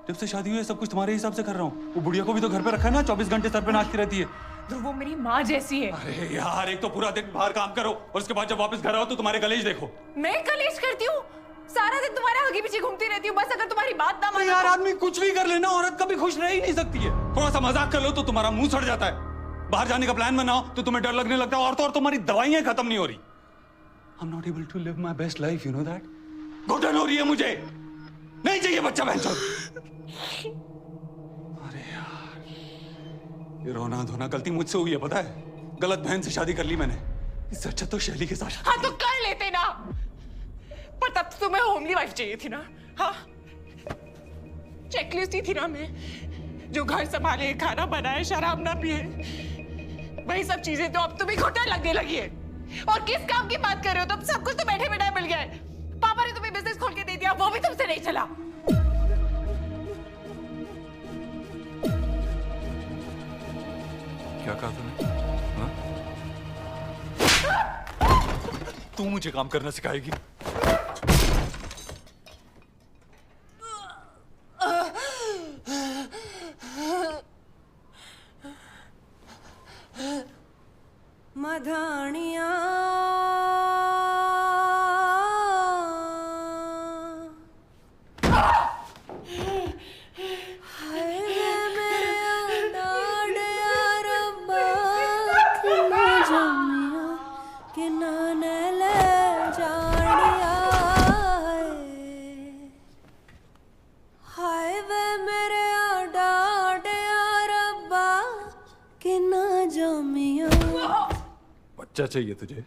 जब से शादी हुई है सब कुछ तुम्हारे हिसाब से कर रहा हूँ। वो बुढ़िया को भी तो घर पे रखा है ना, 24 घंटे सर पे नाचती रहती है। ध्रुव वो मेरी माँ जैसी है। अरे यार, एक तो पूरा दिन बाहर काम करो और उसके बाद जब वापस घर आओ तो तुम्हारे कलेज देखो। मैं कलेश करती हूँ? सारा दिन तुम्हारे आगे पीछे घूमती रहती हूँ, बस अगर तुम्हारी बात ना माने। यार आदमी कुछ भी कर लेना, औरत कभी खुश रह ही नहीं सकती है। थोड़ा सा मजाक कर लो तो तुम्हारा मुंह सड़ जाता है। बाहर जाने का प्लान बनाओ तो तुम्हें डर लगने लगता है, और तो और तुम्हारी दवाइयां खत्म नहीं हो रही। I'm not able to live my best life, you know that? घुटन हो रही है मुझे, नहीं चाहिए बच्चा बहनचोद। अरे यार, ये रोना धोना गलती मुझसे हुई है, पता है? गलत बहन से शादी कर ली मैंने। इससे अच्छा तो शैली के साथ। हाँ तो कर लेते ना, पर तब तो तुम्हें होमली वाइफ चाहिए थी ना। हाँ, चेकलिस्ट ही थी ना मैं, जो घर संभाले, खाना बनाए, शराब ना पिए, वही सब चीजें तो अब तुम्हें घुटन लगने लगी है। और किस काम की बात कर रहे हो? तुम सब कुछ तो बैठे बैठे मिल गया है। पापा ने तुम्हें बिजनेस खोल के दे दिया, वो भी तुमसे नहीं चला। क्या कहा तूने? तू मुझे काम करना सिखाएगी? मधानिया बच्चा चाहिए तुझे?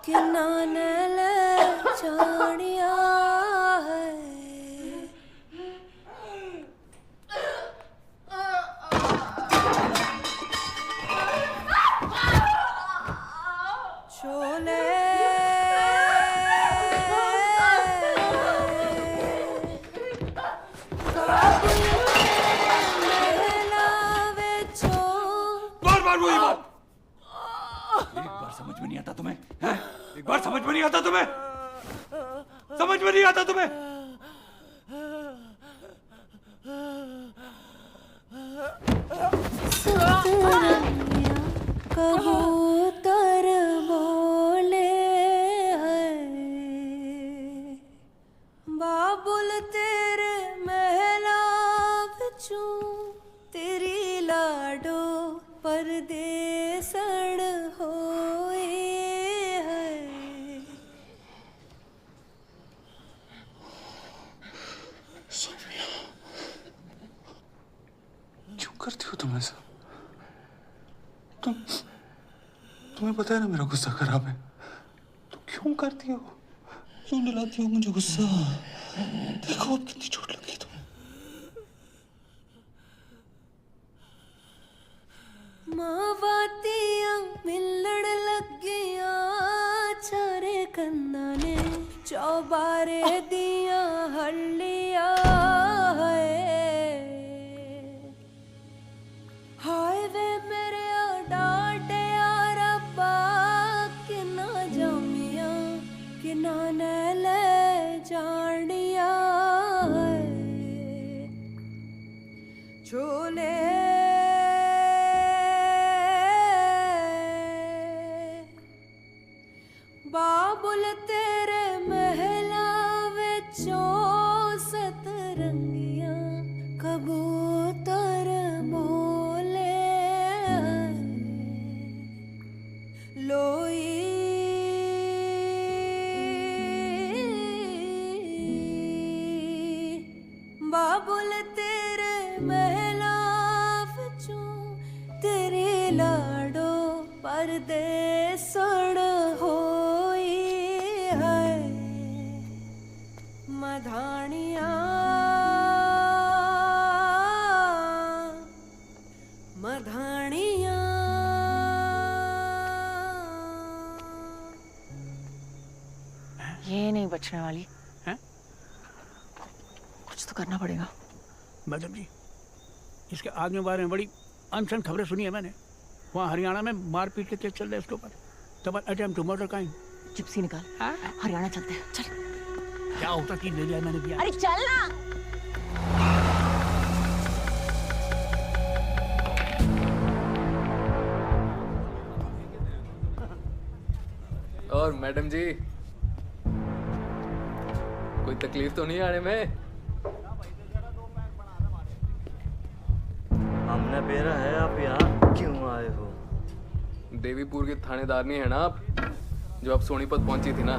कि नाने ले जानिया है। चोले बार-बार वही बात। एक बार समझ में नहीं आता तुम्हें? हैं? एक बार समझ में नहीं आता तुम्हें? समझ में नहीं आता तुम्हें? कबूतर बोले हैं, बाबुल तेरे महला बिचू, तेरी लाडो परदेसण होए है। सोनिया, क्यों करती हो तुम ऐसा? तुम्हें पता है ना मेरा गुस्सा खराब है, तो क्यों करती हो? क्यों दिलाती हो मुझे गुस्सा? देखो अब कितनी चोट लगी तुम्हें। मावातियां मिलड़ लग गया कंधा ने चौबारे दिया हल्लिया हाय वे मेरे डांटे रब्बा कि ना जामिया कि ना ले जानिया छोले बाबुल तेरे महला विचों सतरंगियां कबूतर बोले लोई बाबुल तेरे महला विचों तेरी लाडो परदेसण होई है मधानिया मधानिया ये नहीं बचने वाली हैं? कुछ तो करना पड़ेगा। मैडम जी, इसके आदमी के बारे में बड़ी अनसन खबरें सुनी है मैंने। वहाँ हरियाणा में मारपीट के केस चल रहे हैं उसके ऊपर। Double attempt to murder kind. Gypsy निकाल, हरियाणा चलते हैं, चल। क्या होता कि ले लिया मैंने दिया। अरे चल ना। और मैडम जी, कोई तकलीफ तो नहीं आने में? हमने बेरा है, आप यहाँ क्यों आए हो? देवीपुर के थानेदार नहीं है ना आप? जो आप सोनीपत पहुंची थी ना,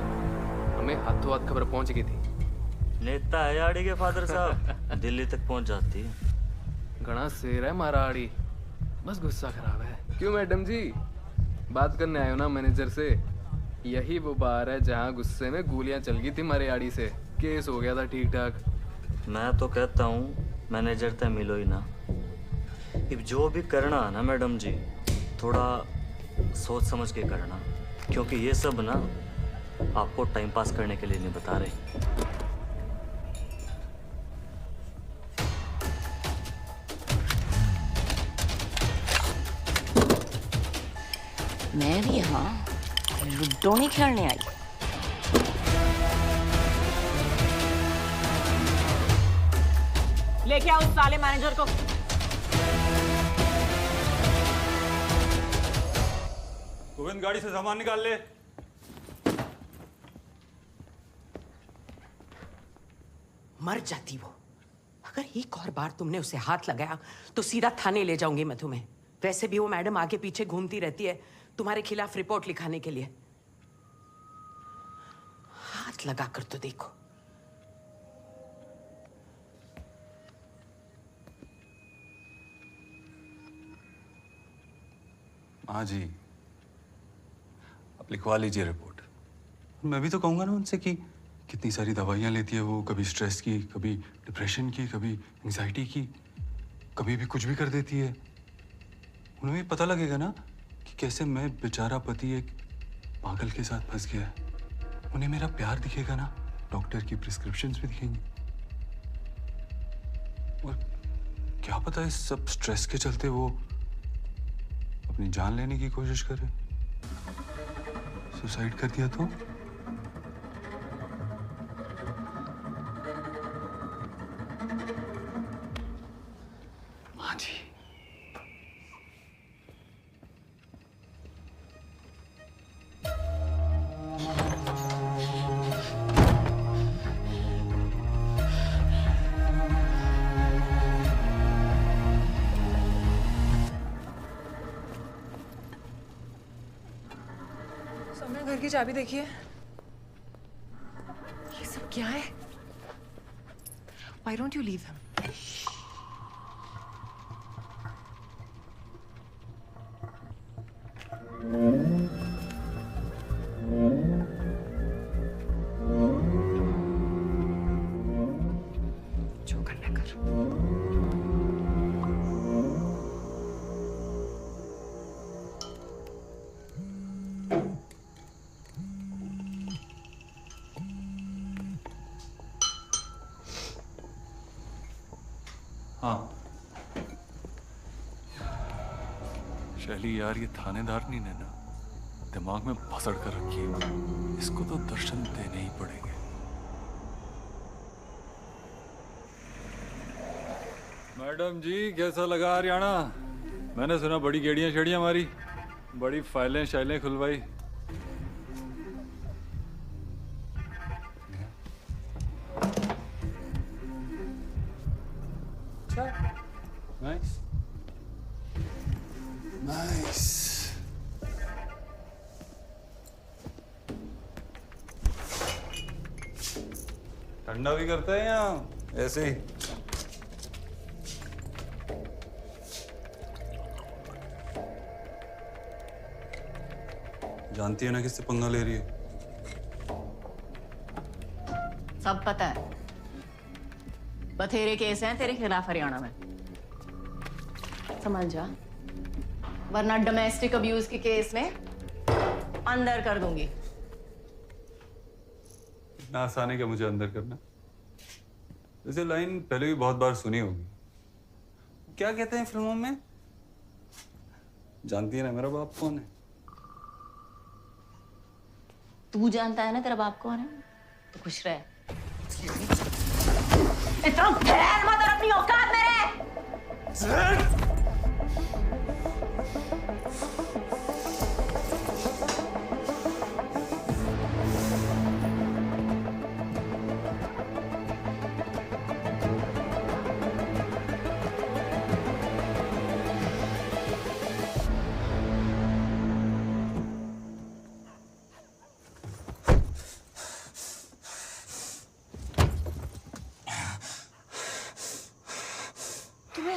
हमें हाथों हाथ खबर पहुंच गई थी। नेता है आड़ी के फादर साहब, दिल्ली तक पहुंच जाती है। घना शेर है हमारा आड़ी, बस गुस्सा खराब है। क्यों मैडम जी, बात करने आए हो ना मैनेजर से? यही वो बार है जहाँ गुस्से में गोलियां चल गई थी हमारे आड़ी से, केस हो गया था ठीक ठाक। मैं तो कहता हूँ मैनेजर तक मिलो ही ना। अब जो भी करना है ना मैडम जी, थोड़ा सोच समझ के करना, क्योंकि ये सब ना आपको टाइम पास करने के लिए नहीं बता रहे। मैं भी यहाँ लूडो नहीं खेलने आई। लेके आओ उस साले मैनेजर को। गोविंद, गाड़ी से सामान निकाल ले। मर जाती वो। अगर एक और बार तुमने उसे हाथ लगाया तो सीधा थाने ले जाऊंगी मैं तुम्हें। वैसे भी वो मैडम आगे पीछे घूमती रहती है तुम्हारे खिलाफ रिपोर्ट लिखाने के लिए। हाथ लगा कर तो देखो। हाँ जी, आप लिखवा लीजिए रिपोर्ट। मैं भी तो कहूँगा ना उनसे कि कितनी सारी दवाइयाँ लेती है वो, कभी स्ट्रेस की, कभी डिप्रेशन की, कभी एंजाइटी की, कभी भी कुछ भी कर देती है। उन्हें भी पता लगेगा ना कि कैसे मैं बेचारा पति एक पागल के साथ फंस गया है। उन्हें मेरा प्यार दिखेगा ना, डॉक्टर की प्रिस्क्रिप्शंस भी दिखेंगी। और क्या पता इस सब स्ट्रेस के चलते वो अपनी जान लेने की कोशिश करे, सुसाइड कर दिया तो? हाँ जी। सौम्या, घर की चाबी देखिए। ये सब क्या है? Why don't you leave him? जो करना कर। हाँ शैली यार, ये थानेदार नहीं है ना, दिमाग में भसड़ कर रखी है। इसको तो दर्शन देने ही पड़ेंगे। मैडम जी कैसा लगा हरियाणा? मैंने सुना बड़ी गेड़ियां शेड़ियां मारी, बड़ी फाइलें शाइलें खुलवाई। Nice nice. ठंडा भी करते हैं या ऐसे ही? जानती है ना किससे पंगा ले रही है? सब पता है। बथेरे केस हैं तेरे खिलाफ हरियाणा में, समझ जा, वरना डोमेस्टिक अब्यूज के केस में अंदर कर दूंगी। इतना आसान है क्या मुझे अंदर करना? वैसे लाइन पहले भी बहुत बार सुनी होगी। क्या कहते हैं फिल्मों में? जानती है ना मेरा बाप कौन है? तू जानता है ना तेरा बाप कौन है? तो खुश रहे। इतना फैल मत और अपनी औकात में रह।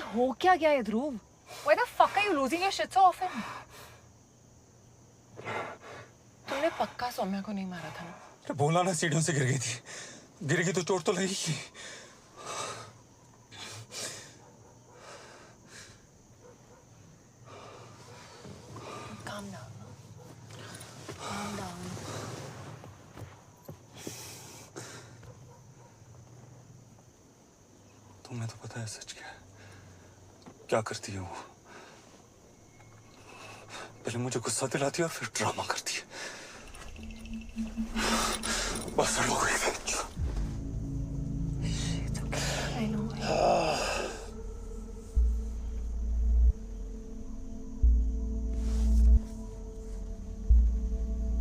हो क्या गया है ध्रुव? Why the fuck are you losing your shit so often? तुमने पक्का सौम्या को नहीं मारा था ना? अरे बोला ना, सीढ़ियों से गिर गई थी। गिरेगी तो चोट तो लगेगी। Calm down. Calm down. तुम्हें तो पता है सच क्या है? क्या करती है वो? पहले मुझे गुस्सा दिलाती है और फिर ड्रामा करती है। बस हो गई। I know.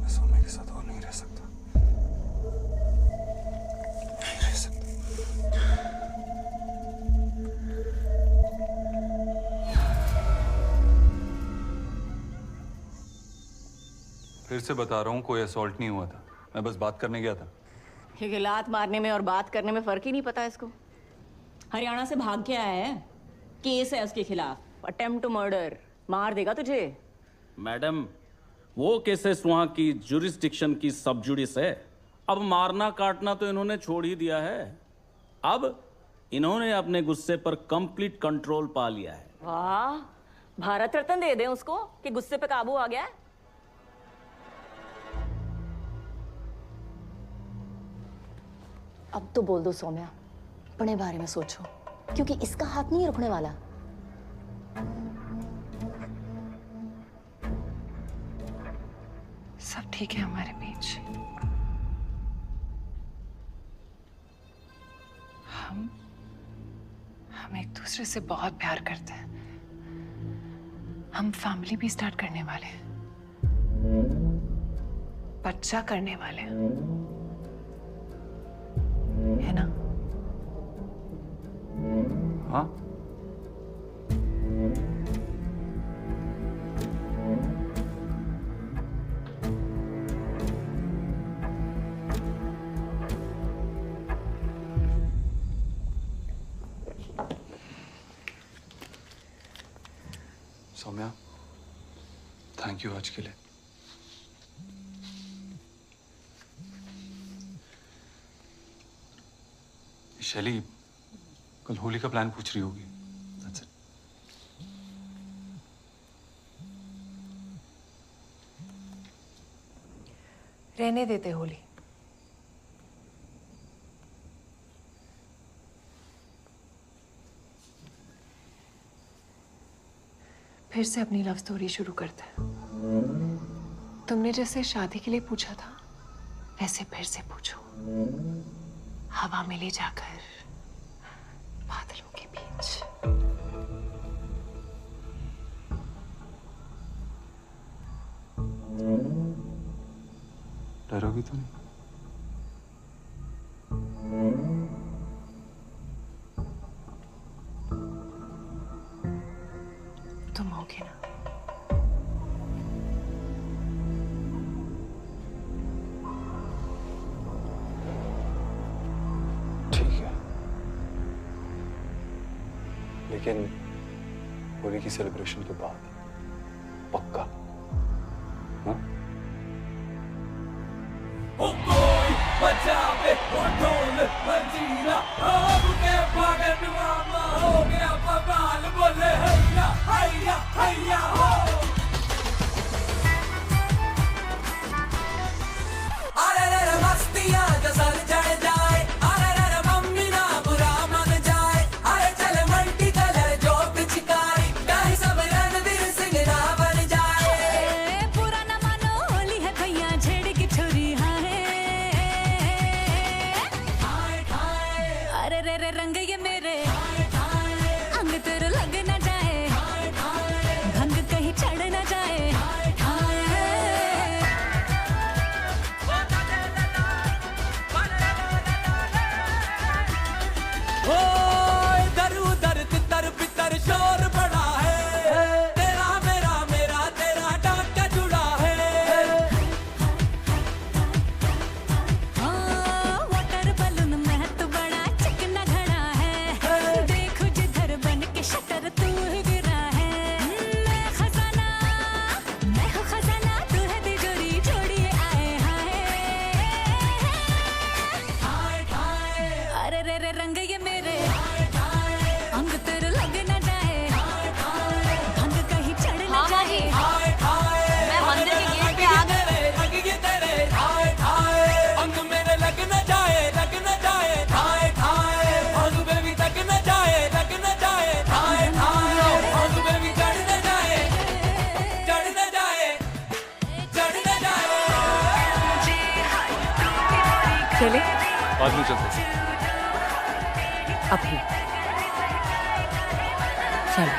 मैं सौम्या के साथ और नहीं रह सकता। नहीं रह सकता। फिर से बता रहा हूँ, कोई असॉल्ट नहीं हुआ था। मैं बस बात करने गया था। क्योंकि लात मारने में और बात करने में फर्क ही नहीं पता इसको। हरियाणा से भाग के आया है, केस है उसके खिलाफ, अटेम्प्ट टू मर्डर। मार देगा तुझे। मैडम, वो केसेस वहाँ की जुरिस्डिक्शन की सबजुडिस है। अब मारना काटना तो इन्होंने छोड़ ही दिया है। अब इन्होंने अपने गुस्से पर कंप्लीट कंट्रोल पा लिया है। वाह, भारत रत्न दे दें उसको कि गुस्से पे काबू आ गया है। अब तो बोल दो सौम्या, अपने बारे में सोचो, क्योंकि इसका हाथ नहीं रुकने वाला। सब ठीक है हमारे बीच। हम एक दूसरे से बहुत प्यार करते हैं। हम फैमिली भी स्टार्ट करने वाले हैं, बच्चा करने वाले हैं, है ना? हाँ, सौम्या, थैंक यू आज के लिए। शैली कल होली का प्लान पूछ रही होगी। That's it. रहने देते होली। फिर से अपनी लव स्टोरी शुरू करते हैं। तुमने जैसे शादी के लिए पूछा था, वैसे फिर से पूछो। हवा में ले जाकर बादलों के बीच। डरोगी तो नहीं? तुम होगे ना? ठीक है, लेकिन होली की सेलिब्रेशन के बाद पक्का। हाँ? बचावे वो ढोल मंजीरा, अब के पागल मामा हो गया बवाल, बोले हैया हैया हैया हो। अरे रे मस्तियाँ जो सर चढ़ जाए, अरे रे मम्मी ना बुरा मान जाए, अरे चले मल्टी कलर जो पिचकारी, कहीं सब रणवीर सिंह ना बन जाए। पूरा न मानो होली है भैया, छेड़ की छोरी हाँ है। अरे रे रे रंग ये मेरे, अंग तेरे लग न जाए, भंग कहीं चढ़ न जाए। ओ इधर उधर तितर बितर शोर बड़ा है, तेरा मेरा मेरा तेरा टाका जुड़ा है। वाटर बलून में तो बड़ा चिकना घड़ा है, देखो जिधर बन के शटर तू गिरा है। मैं हूँ खजाना तू है तिजोरी, जोड़िए आए हाय। अरे रे रे रंग ये मेरे, अंग तेरे लग न जाए, भंग कहीं चढ़ न जाए। मैं मंदिर के गेट पे आ गई। लग ये तेरे ठाए ठाए, अंग मेरे लग न जाए ठाए ठाए, अंग में भी तक न जाए ठाए ठाए, अंग में भी चढ़ न जाए चढ़ न जाए। चले बाद में चलते हैं। अभी चलो।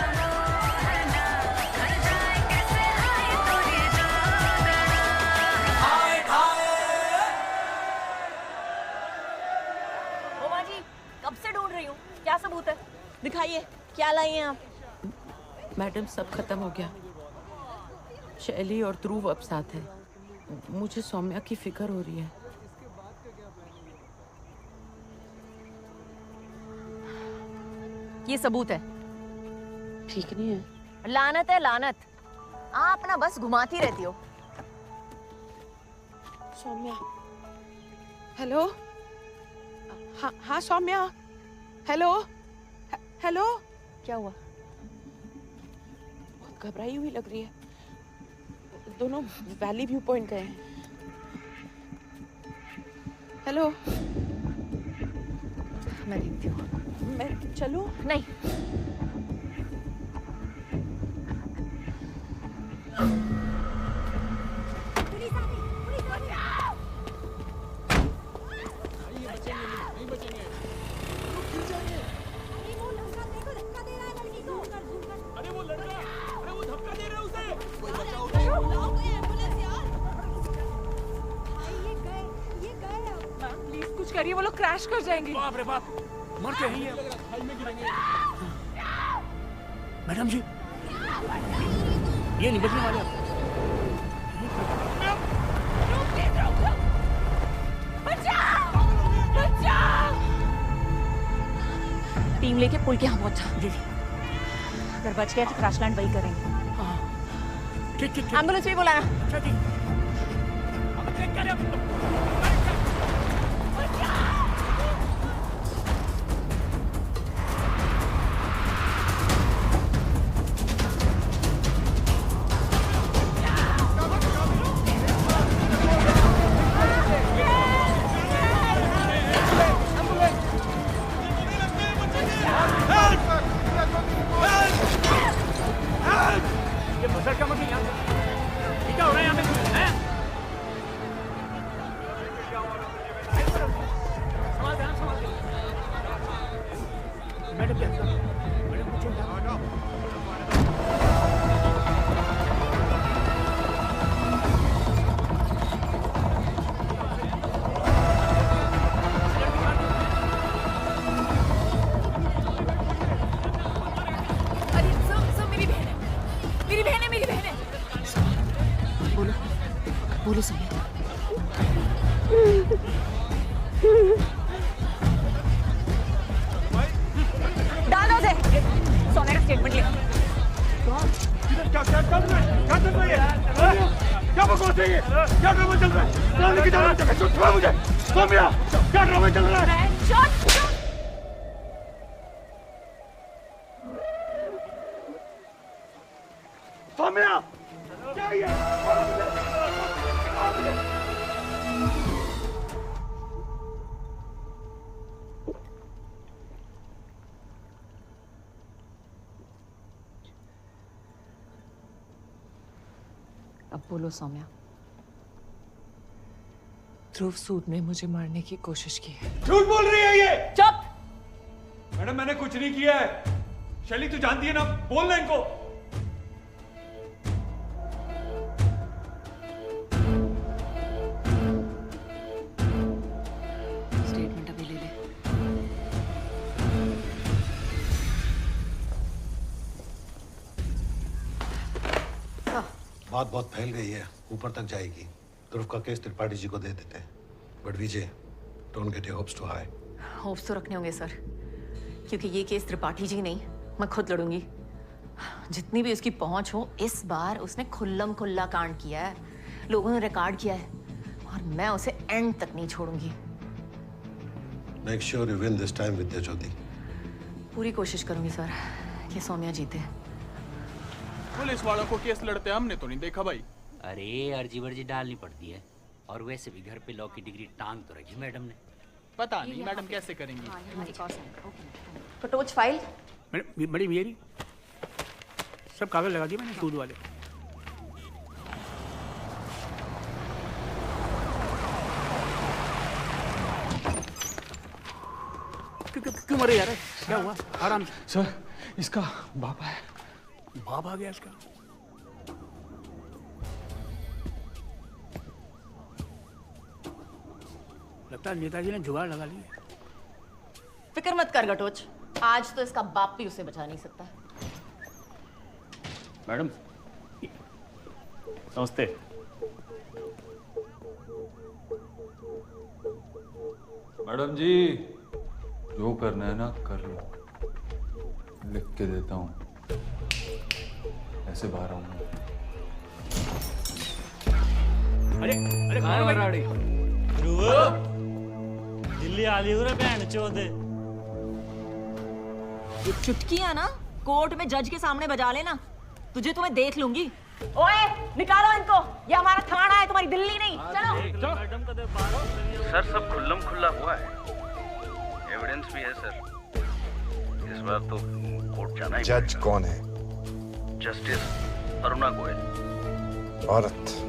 ओमा जी, कब से ढूंढ रही हूँ। क्या सबूत है? दिखाइए, क्या लाई हैं आप? मैडम सब खत्म हो गया। शैली और ध्रुव अब साथ है। मुझे सौम्या की फिक्र हो रही है। ये सबूत है। ठीक नहीं है। लानत है लानत। आप ना बस घुमाती रहती हो। सौम्या, हेलो। हाँ हाँ सौम्या, हेलो हेलो। क्या हुआ? बहुत घबराई हुई लग रही है। दोनों वैली व्यू पॉइंट गए हैं। हेलो। मैं देखती हूँ। मैं चलूं? नहीं। कुछ करिए, वो लोग क्रैश कर जाएंगे। बाप रे बाप, मर के ही है। मैडम जी, ये नहीं बचने वाले। टीम लेके पुल के यहाँ पहुंचा। जी। अगर बच गया तो क्रैश लैंड वही करेंगे। ठीक। एम्बुलेंस भी बुलाया। Help! मैडम क्या मैडम पीछे जाओ। अरे सर मेरी बहन है, मेरी बहन है, मेरी बहन है। बोलो बोलो सौम्या। डालो से सोने का स्टेटमेंट लिया। क्या चल रहा है? क्या बकवास है ये? क्या ड्रामा चल रहा है? कहाँ लेके जा रहा है? छुड़वा मुझे। सौम्या, क्या ड्रामा चल रहा है? सौम्या, क्या ये? अब बोलो सौम्या। ध्रुव सूद ने मुझे मारने की कोशिश की है। झूठ बोल रही है ये। चुप। मैडम मैंने कुछ नहीं किया है। शैली तू जानती है ना, बोलना इनको। स्टेटमेंट अभी ले ले। बात बहुत फैल गई है, ऊपर तक जाएगी। ध्रुव का केस त्रिपाठी जी को दे देते हैं। But Vijay, don't get your hopes too high. Hopes तो रखने होंगे सर, क्योंकि ये केस त्रिपाठी जी नहीं, मैं खुद लड़ूंगी। जितनी भी उसकी पहुंच हो, इस बार उसने खुल्लम खुल्ला कांड किया है, लोगों ने रिकॉर्ड किया है, और मैं उसे एंड तक नहीं छोड़ूंगी। Make sure you win this time Vidya Jyoti. पूरी कोशिश करूंगी सर कि सौम्या जीते। पुलिस वालों को केस लड़ते हमने तो नहीं देखा भाई। अरे अर्जी वर्जी डालनी पड़ती है, और वैसे भी घर पे लॉ की डिग्री टांग तो रखी मैडम ने। पता नहीं मैडम कैसे करेंगी। कटोच फाइल। मैडम ये रही, सब कागज लगा दिए मैंने सूद वाले। क्यों मरे यार? क्या हुआ? आराम से। सर, इसका बाप है। बाप आ गया इसका। लगता है नेताजी ने जुगाड़ लगा ली। फिक्र मत कर गटोच, आज तो इसका बाप भी उसे बचा नहीं सकता। मैडम नमस्ते। मैडम जी, जो करना है ना कर लो, लिख के देता हूँ। ऐसे बाहर आऊंगा। अरे राड़ी दिल्ली आली हो रहा बहन चोद। ये चुटकियां ना कोर्ट में जज के सामने बजा लेना, तुझे तो मैं देख लूंगी। ओए निकालो इनको, ये हमारा थाना है, तुम्हारी दिल्ली नहीं। चलो। सर सब खुल्लम खुल्ला हुआ है, एविडेंस भी है सर। इस बार तो कोर्ट जाना ही। जज कौन है? जस्टिस अरुणा गोयल। औरत।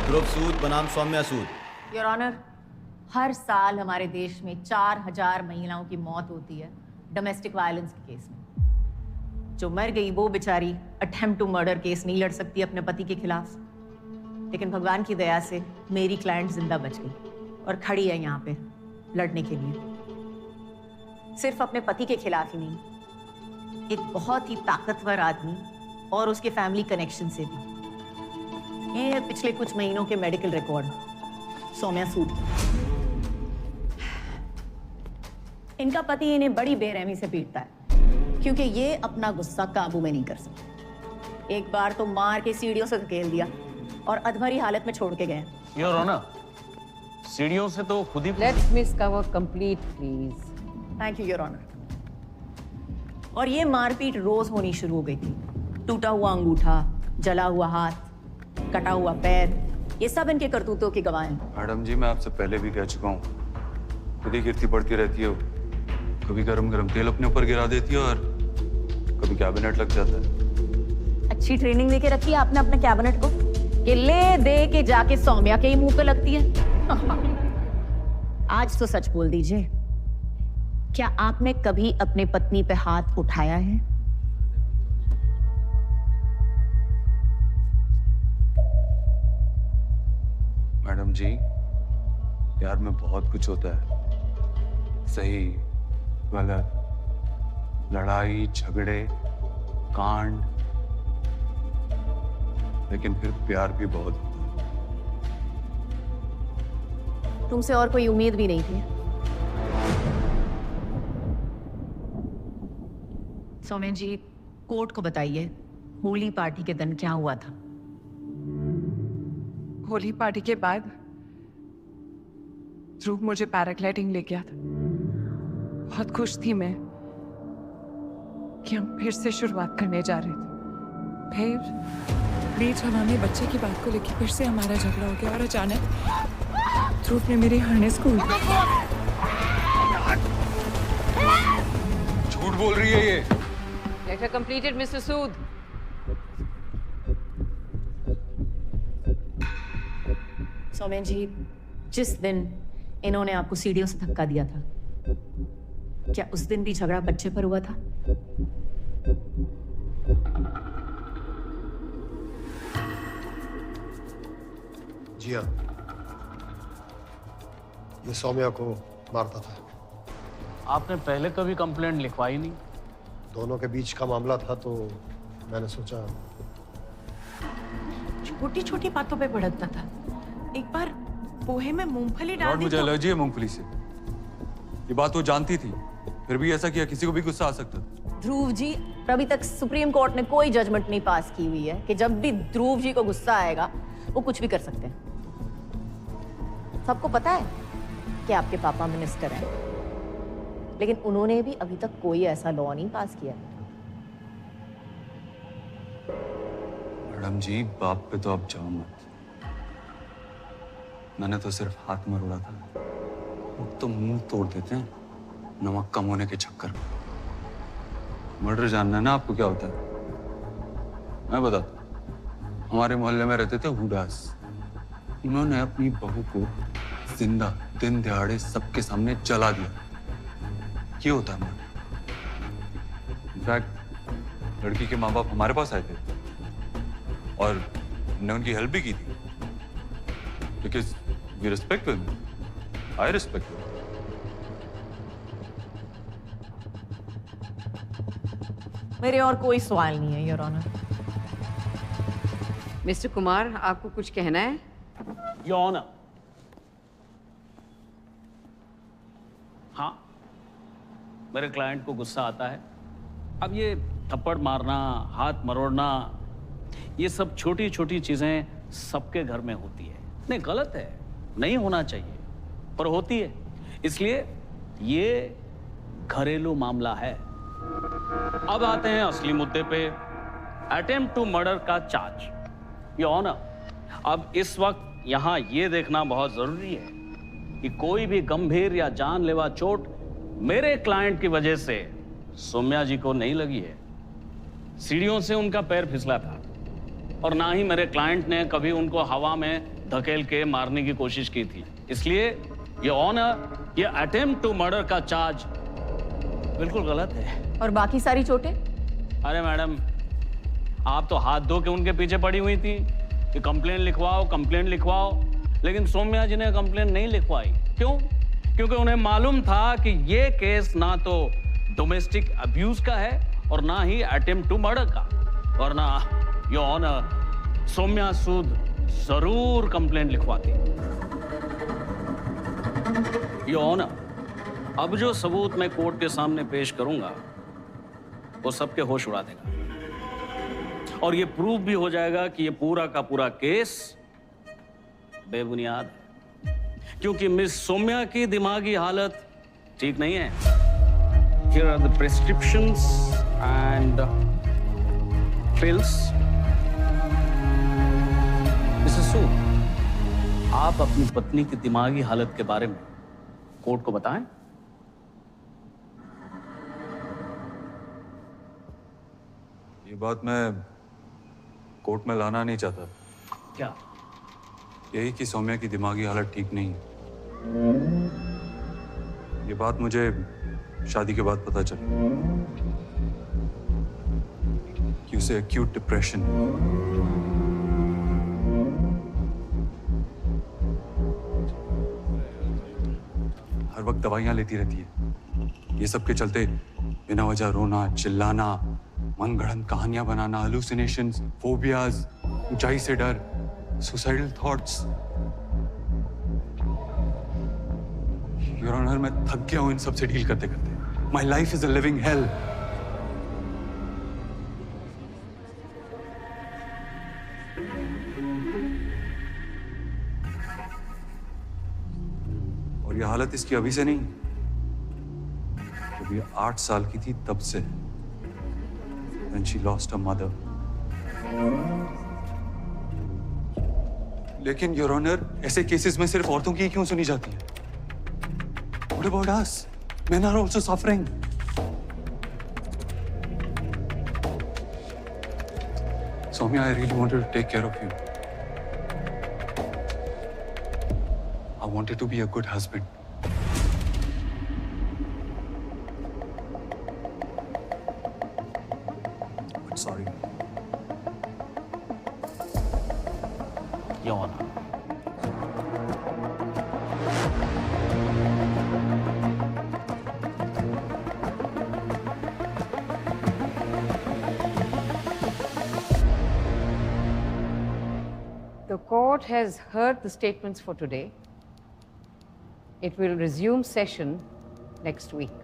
ध्रुव सूद बनाम सौम्या सूद। योर ऑनर, हर साल हमारे देश में 4000 महिलाओं की मौत होती है डोमेस्टिक वायलेंस के केस में। जो मर गई वो बेचारी अटेम्प्ट टू मर्डर केस नहीं लड़ सकती अपने पति के खिलाफ, लेकिन भगवान की दया से मेरी क्लाइंट जिंदा बच गई और खड़ी है यहाँ पे लड़ने के लिए। सिर्फ अपने पति के खिलाफ ही नहीं, एक बहुत ही ताकतवर आदमी और उसके फैमिली कनेक्शन से भी। ये है पिछले कुछ महीनों के मेडिकल रिकॉर्ड, सौम्या सूद। इनका पति इन्हें बड़ी बेरहमी से पीटता है क्योंकि ये अपना गुस्सा काबू में नहीं कर सकते। एक बार तो मार के सीढ़ियों से धकेल दिया और अधमरी हालत में छोड़ के गए। योर ऑनर, सीढ़ियों से तो खुद ही। Let's miss cover complete please. Thank you your honour. और ये मारपीट रोज होनी शुरू हो गई थी। टूटा हुआ अंगूठा, जला हुआ हाथ, कटा हुआ पैर, ये सब इनके करतूतों की गवाह हैं। मैडम जी, मैं आपसे पहले भी कह चुका हूँ, खुद ही गिरती पड़ती रहती है। कभी गरम गरम तेल अपने ऊपर गिरा देती है और कभी कैबिनेट लग जाता है। अच्छी ट्रेनिंग देके रखी है आपने अपने कैबिनेट को कि ले दे के जाके सौम्या के ही मुंह पे लगती है। आज तो सच बोल दीजिए, क्या आपने कभी अपने पत्नी पे हाथ उठाया है? मैडम जी, प्यार में बहुत कुछ होता है, सही गलत, लड़ाई झगड़े कांड, लेकिन फिर प्यार भी बहुत होता है। तुमसे और कोई उम्मीद भी नहीं थी। सौम्या जी, कोर्ट को बताइए, होली पार्टी के दिन क्या हुआ था? होली पार्टी के बाद ध्रुव मुझे पैराग्लाइडिंग ले गया था। बहुत खुश थी मैं कि हम फिर से शुरुआत करने जा रहे थे। फिर बीच हवा में बच्चे की बात को लेकर फिर से हमारा झगड़ा हो गया और अचानक ध्रुव ने मेरे हार्नेस को झूठ बोल रही है ये। लेटर कंप्लीटेड मिस्टर सूद। सौम्या जी, जिस दिन इन्होंने आपको सीढ़ियों से धक्का दिया था, क्या उस दिन भी झगड़ा बच्चे पर हुआ था? जी हाँ, ये सौम्या को मारता था। आपने पहले कभी कंप्लेंट लिखवाई नहीं? दोनों के बीच का मामला था तो मैंने सोचा। छोटी छोटी बातों पे भड़कता था। एक बार पोहे में मूंगफली डाल लॉर्ड, दी मुझे तो... एलर्जी है मूंगफली से। ये बात वो जानती थी, फिर भी ऐसा किया। किसी को भी गुस्सा आ सकता। ध्रुव जी, अभी तक सुप्रीम कोर्ट ने कोई जजमेंट नहीं पास की हुई है कि जब भी ध्रुव जी को गुस्सा आएगा वो कुछ भी कर सकते हैं। सबको पता है कि आपके पापा मिनिस्टर हैं, लेकिन उन्होंने भी अभी तक कोई ऐसा लॉ नहीं पास किया। मैडम जी, बाप पे तो आप जाओ मत। मैंने तो सिर्फ हाथ मरोड़ा था। वो तो मुंह तोड़ देते हैं नमक कम होने के चक्कर में। मर्डर जानना है ना आपको क्या होता है? मैं बताता हूं। हमारे मोहल्ले में रहते थे हुडास। उन्होंने अपनी बहू को जिंदा दिन दिहाड़े सबके सामने जला दिया। ये होता है मर्डर। इनफैक्ट लड़की के माँ बाप हमारे पास आए थे और हमने उनकी हेल्प भी की थी। Because we respect women. I respect women. मेरे और कोई सवाल नहीं है योर ऑनर। मिस्टर कुमार, आपको कुछ कहना है? योर ऑनर, हाँ, मेरे क्लाइंट को गुस्सा आता है। अब ये थप्पड़ मारना, हाथ मरोड़ना, ये सब छोटी छोटी चीजें सबके घर में होती है। नहीं, गलत है, नहीं होना चाहिए, पर होती है। इसलिए ये घरेलू मामला है। अब आते हैं असली मुद्दे पे, अटेम्प्ट टू मर्डर का चार्ज। योर ऑनर, अब इस वक्त यहां ये देखना बहुत जरूरी है कि कोई भी गंभीर या जानलेवा चोट मेरे क्लाइंट की वजह से सौम्या जी को नहीं लगी है। सीढ़ियों से उनका पैर फिसला था और ना ही मेरे क्लाइंट ने कभी उनको हवा में धकेल के मारने की कोशिश की थी। इसलिए ये ऑनर, ये अटेम्प्ट टू मर्डर का चार्ज बिल्कुल गलत है। और बाकी सारी चोटें? अरे मैडम, आप तो हाथ धो के उनके पीछे पड़ी हुई थी कि कंप्लेंट लिखवाओ, कंप्लेंट लिखवाओ, लेकिन सौम्या जी ने कंप्लेंट नहीं लिखवाई। क्यों? क्योंकि उन्हें मालूम था कि ये केस ना तो डोमेस्टिक अब्यूज का है और ना ही अटेम्प्ट टू मर्डर का। वरना योर ऑनर, सौम्या सूद जरूर कंप्लेंट लिखवाती। योर ऑनर, अब जो सबूत मैं कोर्ट के सामने पेश करूंगा वो सबके होश उड़ा देगा और ये प्रूव भी हो जाएगा कि ये पूरा का पूरा केस बेबुनियाद है, क्योंकि मिस सौम्या की दिमागी हालत ठीक नहीं है। Here are the prescriptions and pills. Mrs. Sood, आप अपनी पत्नी की दिमागी हालत के बारे में कोर्ट को बताएं। ये बात मैं कोर्ट में लाना नहीं चाहता। क्या? यही कि सौम्या की दिमागी हालत ठीक नहीं है। ये बात मुझे शादी के बाद पता चली कि उसे एक्यूट डिप्रेशन है। हर वक्त दवाइयां लेती रहती है। ये सब के चलते बिना वजह रोना, चिल्लाना, मनगढ़ंत कहानियां बनाना, हालुसिनेशंस, फोबियाज, ऊंचाई से डर, सुसाइडल थॉट्स। योर ऑनर, मैं थक गया हूं इन सब से डील करते करते। My life is a living hello. और ये हालत इसकी अभी से नहीं, जब ये 8 साल की थी तब से, when she lost her mother. लेकिन योर ऑनर, ऐसे केसेस में सिर्फ औरतों की क्यों सुनी जाती है? What about us? Men are also suffering. Soumya, I really wanted to take care of you. I wanted to be a good husband. But sorry. Your Honor. The court has heard the statements for today. It will resume session next week.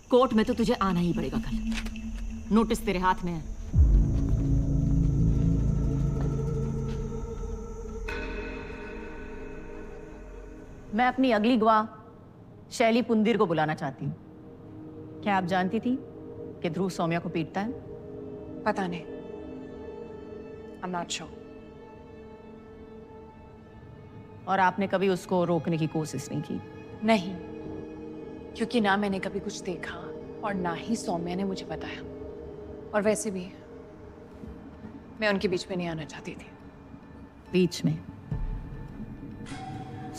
Court में तो तुझे आना ही पड़ेगा कल। Notice तेरे हाथ में है। मैं अपनी अगली गवाह शैली पुंदिर को बुलाना चाहती हूँ। क्या आप जानती थी कि ध्रुव सौम्या को पीटता है? पता नहीं। I'm not sure. और आपने कभी उसको रोकने की कोशिश नहीं की? नहीं, क्योंकि ना मैंने कभी कुछ देखा और ना ही सौम्या ने मुझे बताया। और वैसे भी मैं उनके बीच में नहीं आना चाहती थी। बीच में?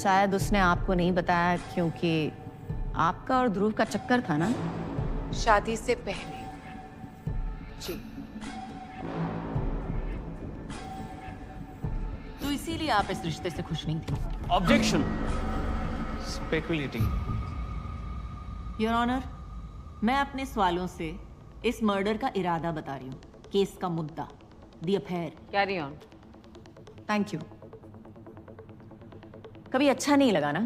शायद उसने आपको नहीं बताया क्योंकि आपका और ध्रुव का चक्कर था ना? शादी से पहले। जी। तो इसीलिए आप इस रिश्ते से खुश नहीं थी? ऑब्जेक्शन। स्पेकुलेटिंग। योर ऑनर, मैं अपने सवालों से इस मर्डर का इरादा बता रही हूँ, केस का मुद्दा, the affair. Carry on. Thank you. कभी अच्छा नहीं लगा ना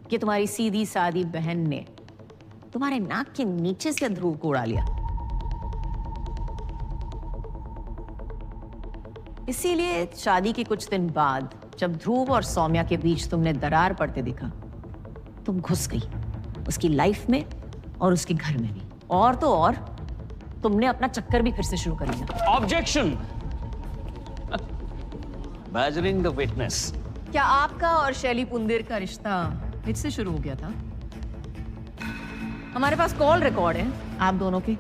कि तुम्हारी सीधी सादी बहन ने तुम्हारे नाक के नीचे से ध्रुव को उड़ा लिया? इसीलिए शादी के कुछ दिन बाद जब ध्रुव और सौम्या के बीच तुमने दरार पड़ते देखा, तुम घुस गई उसकी लाइफ में और उसके घर में भी। और तो और तुमने अपना चक्कर भी फिर से शुरू कर लिया। ऑब्जेक्शन। Badgering the witness. क्या आपका और शैली पुंदिर का रिश्ता मुझसे शुरू हो गया था? हमारे पास कॉल रिकॉर्ड है आप दोनों के।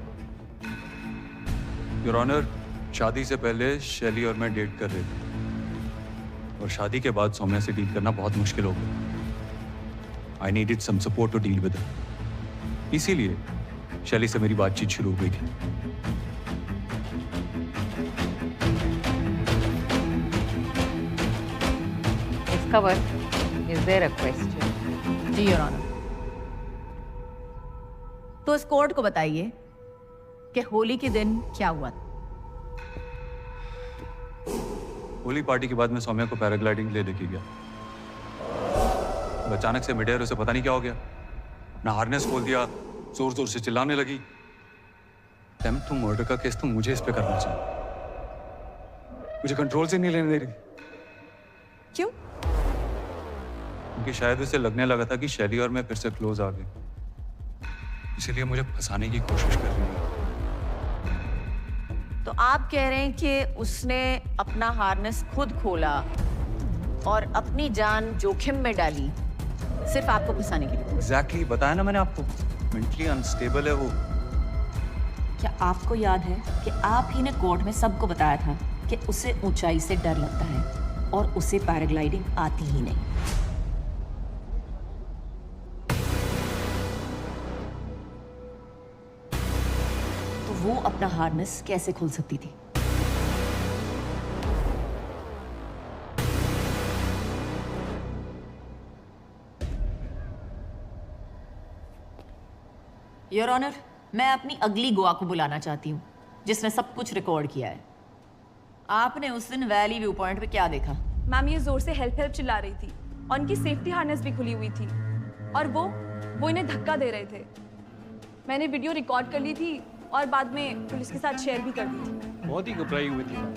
योर ऑनर, शादी से पहले शैली और मैं डेट कर रहे थे और शादी के बाद सौम्या से डील करना बहुत मुश्किल हो गया। I needed some support to deal with her. इसीलिए शैली से मेरी बातचीत शुरू हो गई थी। Cover. Is there a question? जी योर ऑनर। तो इस कोर्ट को बताइए कि होली के दिन क्या हुआ था। होली पार्टी के बाद मैं सौम्या को पैराग्लाइडिंग ले लेके गया। और अचानक से मिडेयर उसे पता नहीं क्या हो गया, ना हार्नेस खोल दिया, जोर जोर से चिल्लाने लगी। अटेम्प्ट टू मर्डर का केस तो मुझे इस पे करना चाहिए, मुझे कंट्रोल से नहीं लेने दे रही। क्यों? क्योंकि शायद उसे लगने लगा था कि शैली और मैं फिर से क्लोज आ गए, इसीलिए मुझे फंसाने की कोशिश कर रही है। तो आप कह रहे हैं कि उसने अपना हार्नेस खुद खोला और अपनी जान जोखिम में डाली सिर्फ आपको फंसाने के लिए? एग्जैक्टली, बताया ना मैंने आपको, मेंटली अनस्टेबल है वो। क्या आपको याद है कि आप ही ने कोर्ट में सबको बताया था कि उसे ऊंचाई से डर लगता है और उसे पैराग्लाइडिंग आती ही नहीं? तो वो अपना हार्नेस कैसे खोल सकती थी? योर ऑनर, मैं अपनी अगली गवाह को बुलाना चाहती हूँ जिसने सब कुछ रिकॉर्ड किया है। आपने उस दिन वैली व्यू पॉइंट पे क्या देखा? मैम ये जोर से हेल्प हेल्प चिल्ला रही थी और उनकी सेफ्टी हार्नेस भी खुली हुई थी और वो इन्हें धक्का दे रहे थे। मैंने वीडियो रिकॉर्ड कर ली थी और बाद में पुलिस के साथ शेयर भी कर दी थी। बहुत ही घबराई हुई थी मैम,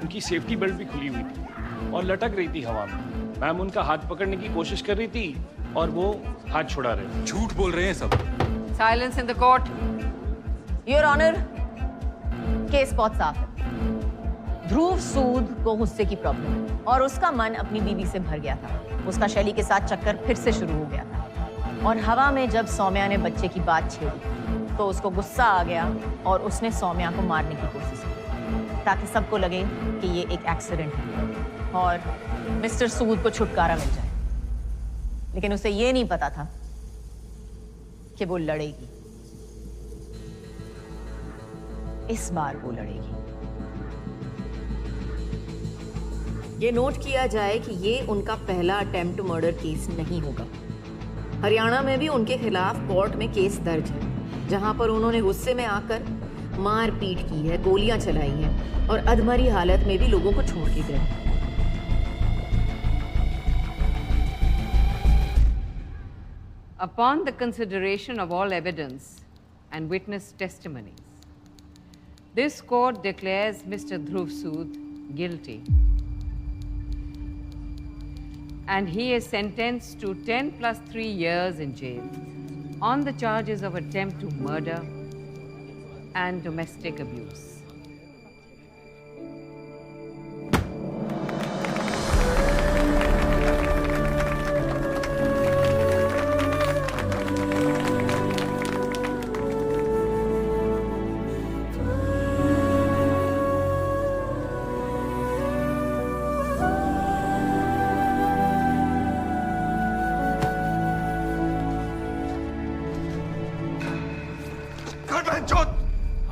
उनकी सेफ्टी बेल्ट भी खुली हुई थी और लटक रही थी हवा में। मैम उनका हाथ पकड़ने की कोशिश कर रही थी और वो हाथ छुड़ा रहे थे। झूठ बोल रहे हैं सब। Silence in the court. Your honour, case बहुत साफ है। ध्रुव सूद को गुस्से की प्रॉब्लम है और उसका मन अपनी बीवी से भर गया था। उसका शैली के साथ चक्कर फिर से शुरू हो गया था और हवा में जब सौम्या ने बच्चे की बात छेड़ी तो उसको गुस्सा आ गया और उसने सौम्या को मारने की कोशिश की ताकि सबको लगे कि ये एक एक्सीडेंट है और मिस्टर सूद को छुटकारा मिल जाए। लेकिन उसे ये नहीं पता था कि वो लड़ेगी। इस बार वो लड़ेगी। ये नोट किया जाए कि ये उनका पहला अटेम्प्ट टू मर्डर केस नहीं होगा। हरियाणा में भी उनके खिलाफ कोर्ट में केस दर्ज है जहां पर उन्होंने गुस्से में आकर मारपीट की है, गोलियां चलाई हैं और अधमरी हालत में भी लोगों को छोड़ के गए। Upon the consideration of all evidence and witness testimonies, this court declares Mr. Dhruv Sood guilty. And he is sentenced to 10 plus 3 years in jail on the charges of attempt to murder and domestic abuse.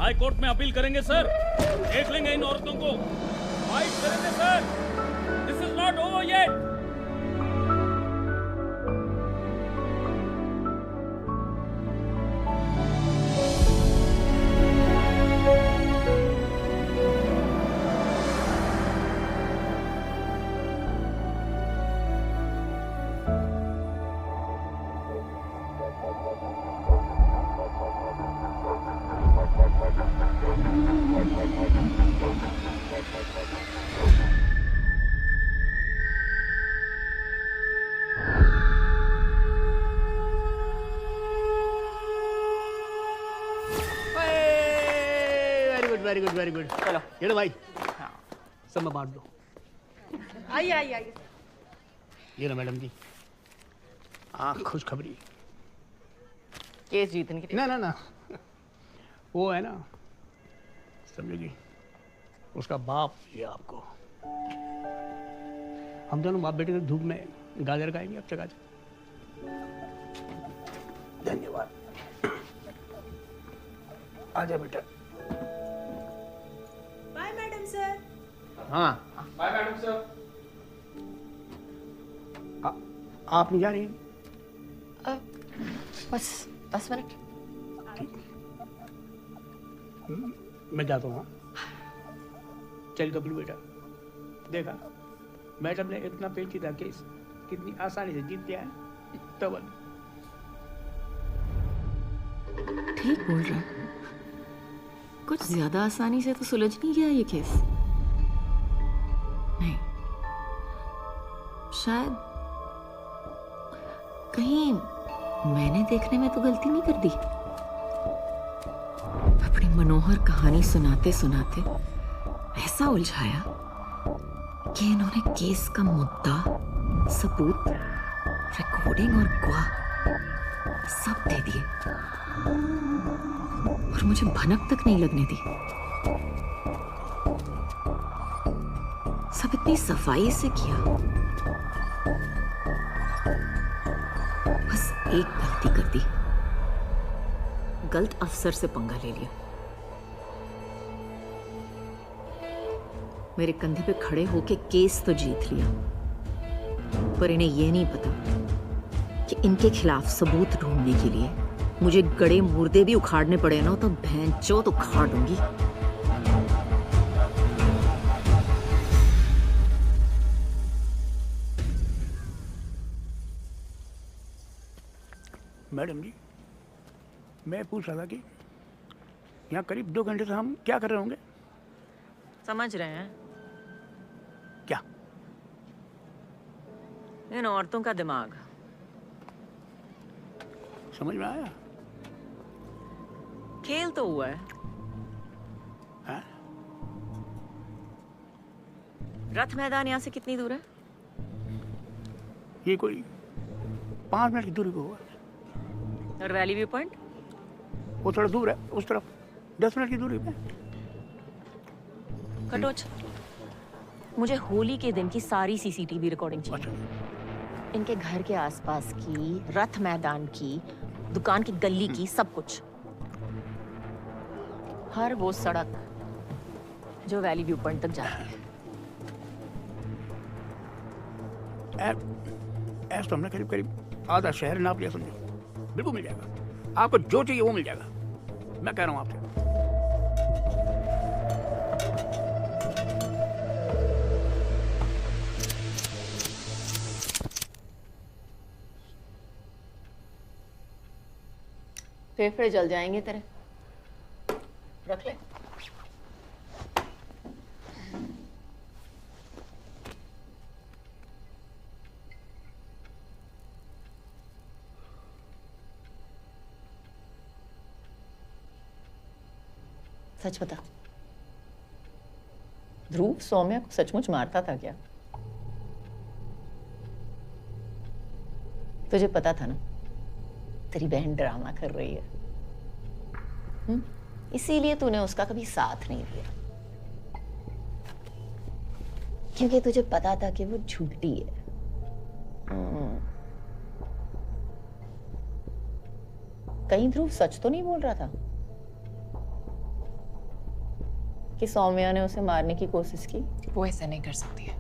High court में appeal करेंगे sir, देख लेंगे इन औरतों को, fight करेंगे sir. This is not over yet. Very good very good. चलो ये लो भाई, सब में बांट दो। आइए आइए आइए। ये लो मैडम जी, खुशखबरी। केस जीतने की? ना ना ना, वो है ना, समझेगी, उसका बाप ये आपको। हम दोनों बाप बेटे धूप में गाजर खाएंगे अब चका। धन्यवाद। आजा बेटा। Bye madam sir. हाँ बाय मैडम सर। आप नहीं जा रही? बस 10 मिनट। मैं जाता हूँ। चल कपिल बेटा, देखा मैडम ने इतना पेचीदा केस कितनी आसानी से जीत लिया है। तब ठीक बोल रहा, कुछ ज्यादा आसानी से तो सुलझ नहीं गया ये केस। नहीं, शायद कहीं मैंने देखने में तो गलती नहीं कर दी। अपनी मनोहर कहानी सुनाते सुनाते ऐसा उलझाया कि इन्होंने केस का मुद्दा, सबूत, रिकॉर्डिंग और गवाह सब दे दिए और मुझे भनक तक नहीं लगने दी। सब इतनी सफाई से किया, बस एक गलती कर दी, गलत अफसर से पंगा ले लिया। मेरे कंधे पे खड़े होके केस तो जीत लिया, पर इन्हें यह नहीं पता कि इनके खिलाफ सबूत ढूंढने के लिए मुझे गड़े मुर्दे भी उखाड़ने पड़े ना, तो भैंचोद उखाड़ दूंगी। मैडम जी, मैं पूछ रहा था कि यहाँ करीब 2 घंटे से हम क्या कर रहे होंगे? समझ रहे हैं क्या? इन औरतों का दिमाग। समझ में आया? खेल तो हुआ है। हाँ? रथ मैदान यहाँ से कितनी दूर है? ये कोई 5 मिनट की दूरी को हुआ। और वैली व्यू पॉइंट? वो थोड़ा दूर है, उस तरफ 10 मिनट की दूरी पे। कटोच, मुझे होली के दिन की सारी सीसीटीवी रिकॉर्डिंग चाहिए। इनके घर के आसपास की, रथ मैदान की, दुकान की गली की, सब कुछ। हर वो सड़क जो वैली व्यू पॉइंट तक जाती है। ऐसा तो हमने करीब करीब आधा शहर नाप लिया, समझो। बिल्कुल मिल जाएगा आपको, जो चाहिए वो मिल जाएगा। मैं कह रहा हूँ आपसे। फेफड़े जल जाएंगे तेरे, रख ले। सच बता, ध्रुव सौम्या को सचमुच मारता था क्या? तुझे पता था ना तेरी बहन ड्रामा कर रही है, इसीलिए तूने उसका कभी साथ नहीं दिया, क्योंकि तुझे पता था कि वो झूठी है। कहीं ध्रुव सच तो नहीं बोल रहा था कि सौम्या ने उसे मारने की कोशिश की? वो ऐसा नहीं कर सकती है।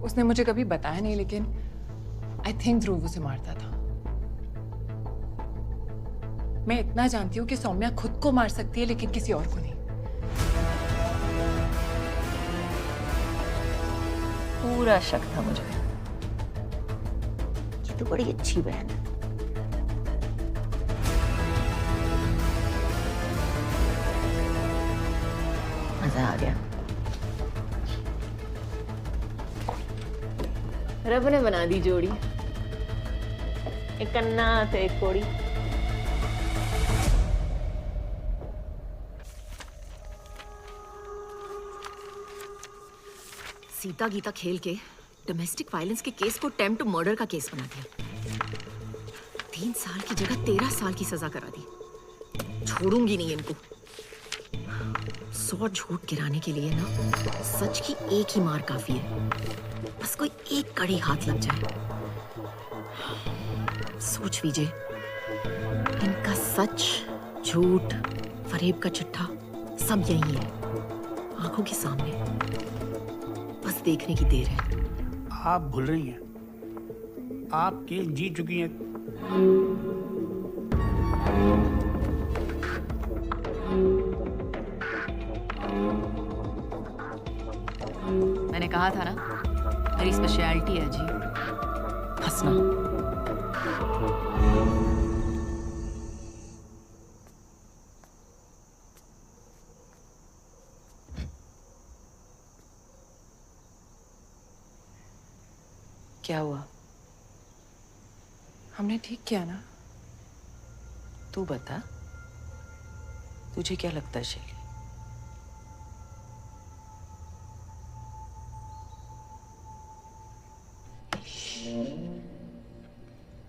उसने मुझे कभी बताया नहीं, लेकिन आई थिंक ध्रुव उसे मारता था। मैं इतना जानती हूँ कि सौम्या खुद को मार सकती है, लेकिन किसी और को नहीं। पूरा शक था मुझे कि तू बड़ी अच्छी बहन है। मजा आ गया। रब ने बना दी जोड़ी, एक कन्ना तो एक कोड़ी। सीता गीता खेल के डोमेस्टिक वायलेंस के केस को अटेम्प्ट टू मर्डर का केस बना दिया। 3 साल की जगह 13 साल की सजा करा दी। छोड़ूंगी नहीं इनको। 100 झूठ गिराने के लिए ना सच की एक ही मार काफी है, बस कोई एक कड़ी हाथ लग जाए। सोच विजय, इनका सच, झूठ, फरेब का चिट्ठा सब यही है, आंखों के सामने। बस देखने की देर है। आप भूल रही हैं, आप केस जीत चुकी हैं। मैंने कहा था ना, मेरी स्पेशलिटी है जी, हंसना। क्या हुआ? हमने ठीक किया ना? तू बता, तुझे क्या लगता है शैली?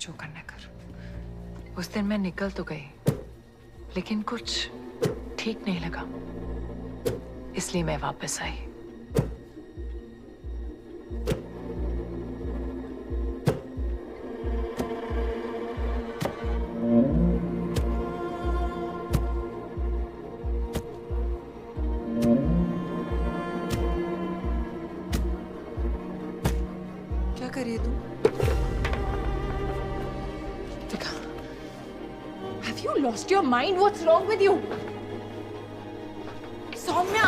जो करना कर। उस दिन मैं निकल तो गई, लेकिन कुछ ठीक नहीं लगा, इसलिए मैं वापस आई। क्या कर रही है तू? देखा, have you lost your mind? What's wrong with you? Saumya,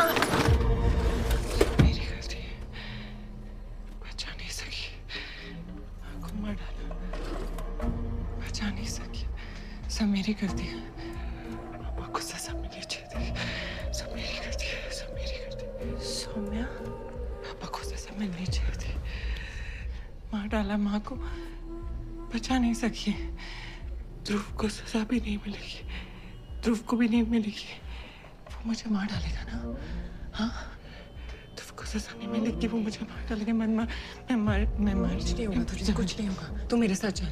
मेरी गलती है, बचा नहीं सकी, आंखों मार डाला, बचा नहीं सकी, सब मेरी गलती है। पापा को सजा मिलनी चाहिए, सब मेरी गलती है, सब मेरी गलती है। सौम्या, पापा को सजा मिलनी चाहिए थी, मार डाला माँ को, बचा नहीं सकी। ध्रुव को सजा भी नहीं मिलेगी, ध्रुव को भी नहीं मिलेगी, वो मुझे मार डालेगा ना? हाँ, ध्रुव को सजा नहीं मिलेगी, वो मुझे मार डालेगा। मैं मार कुछ नहीं होगा तुझे, कुछ नहीं होगा। तू मेरे साथ चल,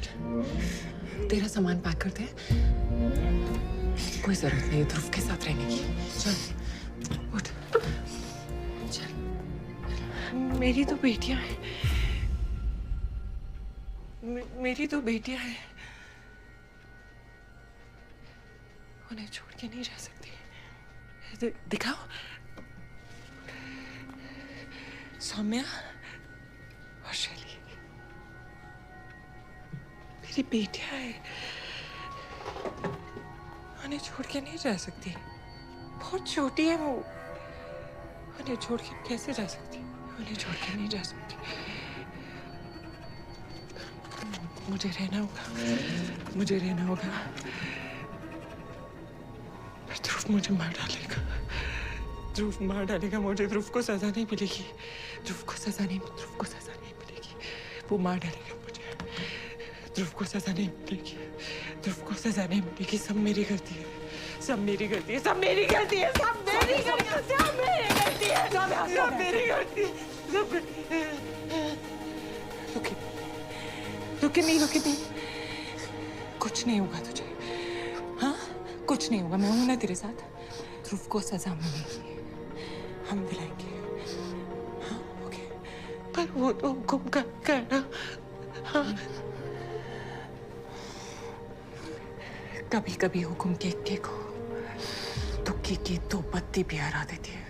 तेरा सामान पैक कर दे, कोई जरूरत नहीं है ध्रुव के साथ रहने की। चल उठ, चल। मेरी तो बेटियां हैं, मेरी तो बेटियां हैं, उन्हें छोड़ के नहीं रह सकती। दिखाओ सौम्या और शैली, मेरी बेटियां हैं, उन्हें छोड़ के नहीं रह सकती। बहुत छोटी है वो, उन्हें छोड़ के कैसे रह सकती? उन्हें छोड़ के नहीं रह सकती। मुझे रहना होगा, मुझे रहना होगा। ध्रुव मुझे मार डालेगा, ध्रुव मार डालेगा मुझे। ध्रुव को सजा नहीं मिलेगी, ध्रुव को सजा नहीं मिलेगी, वो मार डालेगा मुझे। ध्रुव को सजा नहीं मिलेगी, ध्रुव को सजा नहीं मिलेगी। सब मेरी गलती है, सब मेरी गलती है, सब मेरी गलती है, सब मेरी गलती है, सब मेरी गलती है, सब मेरी गलती है। रुके नहीं, कुछ नहीं होगा तुझे, हाँ? कुछ नहीं होगा, मैं हूं ना तेरे साथ। ध्रुव को सजा मिलेगी, हम दिलाएंगे, हाँ? ओके, पर वो तो हुक्म कर ना, हाँ? कभी कभी हुक्म के को तुक्की की दो बत्ती भी हरा देती है।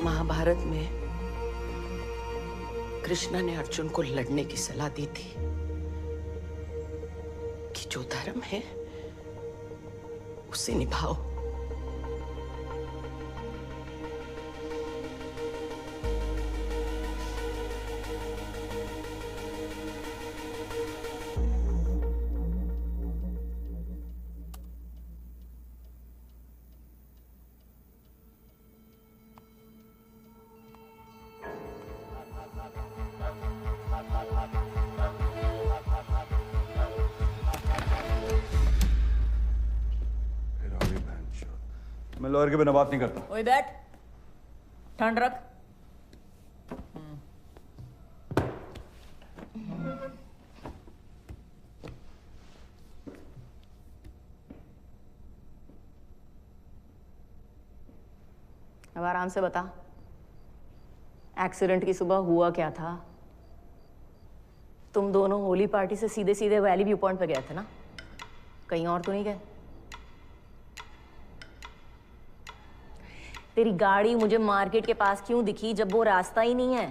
महाभारत में कृष्णा ने अर्जुन को लड़ने की सलाह दी थी कि जो धर्म है उसे निभाओ। मैं लॉयर के बिना बात नहीं करता। ओए बैठ, ठंड रख। अब आराम से बता, एक्सीडेंट की सुबह हुआ क्या था? तुम दोनों होली पार्टी से सीधे सीधे वैली व्यू पॉइंट पे गए थे ना? कहीं और तो नहीं गए? तेरी गाड़ी मुझे मार्केट के पास क्यों दिखी जब वो रास्ता ही नहीं है?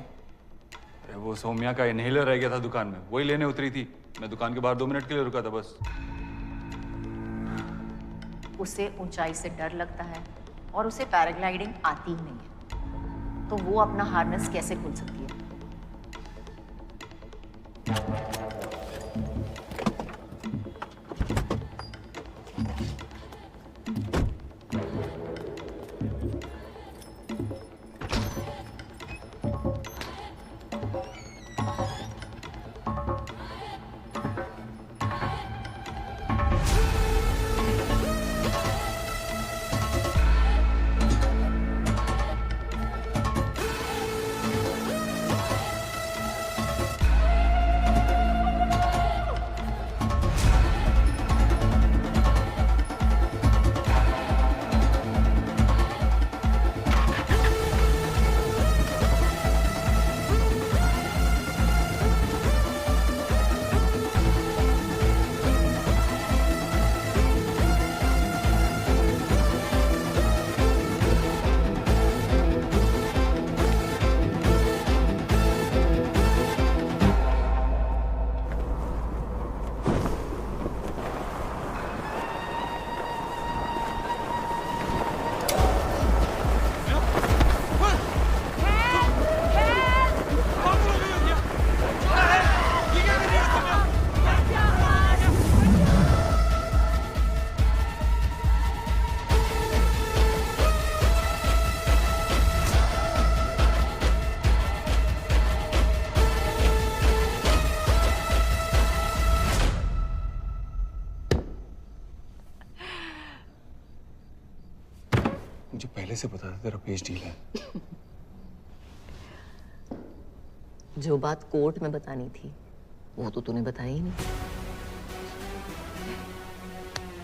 अरे वो सौम्या का इनहेलर रह गया था दुकान में, वही लेने उतरी थी। मैं दुकान के बाहर 2 मिनट के लिए रुका था बस। उसे ऊंचाई से डर लगता है और उसे पैराग्लाइडिंग आती ही नहीं है, तो वो अपना हार्नेस कैसे खोल सकती है? मुझे पहले से पता था तेरा पेज डील है। जो बात कोर्ट में बतानी थी वो तो तूने बताई ही नहीं।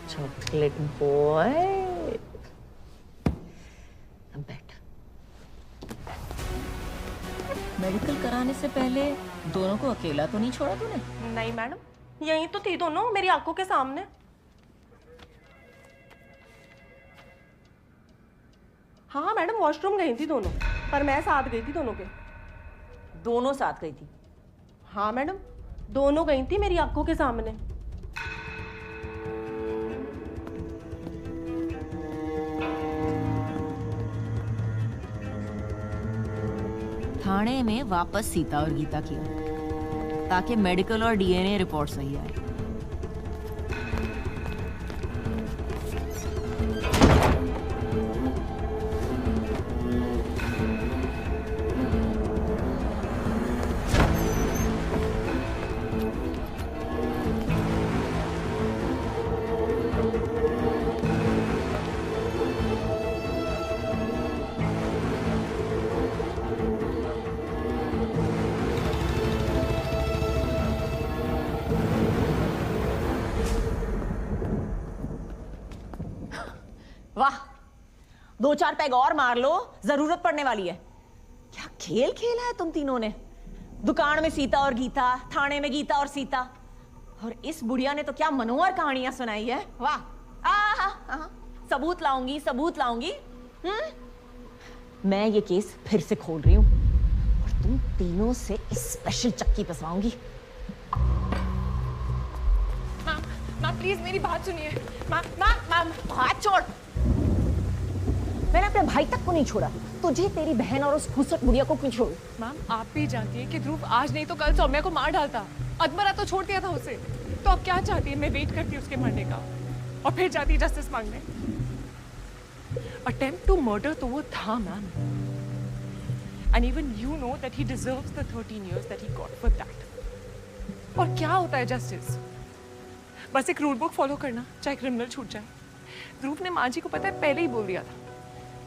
चॉकलेट बॉय, अब बैठ। मेडिकल कराने से पहले दोनों को अकेला तो नहीं छोड़ा तूने? नहीं मैडम, यहीं तो थी दोनों मेरी आंखों के सामने। हाँ मैडम, वॉशरूम गई थी दोनों, पर मैं साथ गई थी दोनों के। दोनों साथ गई थी? हाँ मैडम, दोनों गई थी मेरी आंखों के सामने। थाने में वापस सीता और गीता किया ताकि मेडिकल और डीएनए रिपोर्ट सही आए। वाह, 2-4 पैग और मार लो, जरूरत पड़ने वाली है। क्या खेल खेला है तुम तीनों ने? दुकान में सीता और गीता, थाने में गीता और सीता, और इस बुढ़िया ने तो क्या मनोहर कहानियां सुनाई है। वाह, सबूत लाऊंगी, सबूत लाऊंगी। मैं ये केस फिर से खोल रही हूं और तुम तीनों से स्पेशल चक्की पिसवाऊंगी। माँ प्लीज मेरी बात सुनिए। माँ हाथ छोड़। मैंने अपने भाई तक को नहीं छोड़ा, तुझे तेरी बहन और उस खूबसूरत बुढ़िया को क्यों छोड़ू? मैम आप भी जानती हैं कि ध्रुव आज नहीं तो कल सौम्या को मार डालता। अदमरा तो छोड़ दिया था उसे, तो अब क्या चाहती है? मैं वेट करती उसके मरने का और फिर जाती जस्टिस मांगने। अटेम्प्ट टू मर्डर तो वो था ma'am, and even you know that he deserves the 13 years that he got for that। और क्या होता है जस्टिस? बस एक रूल बुक फॉलो करना, चाहे क्रिमिनल छूट जाए। ध्रुव ने माँ जी को पता है पहले ही बोल दिया था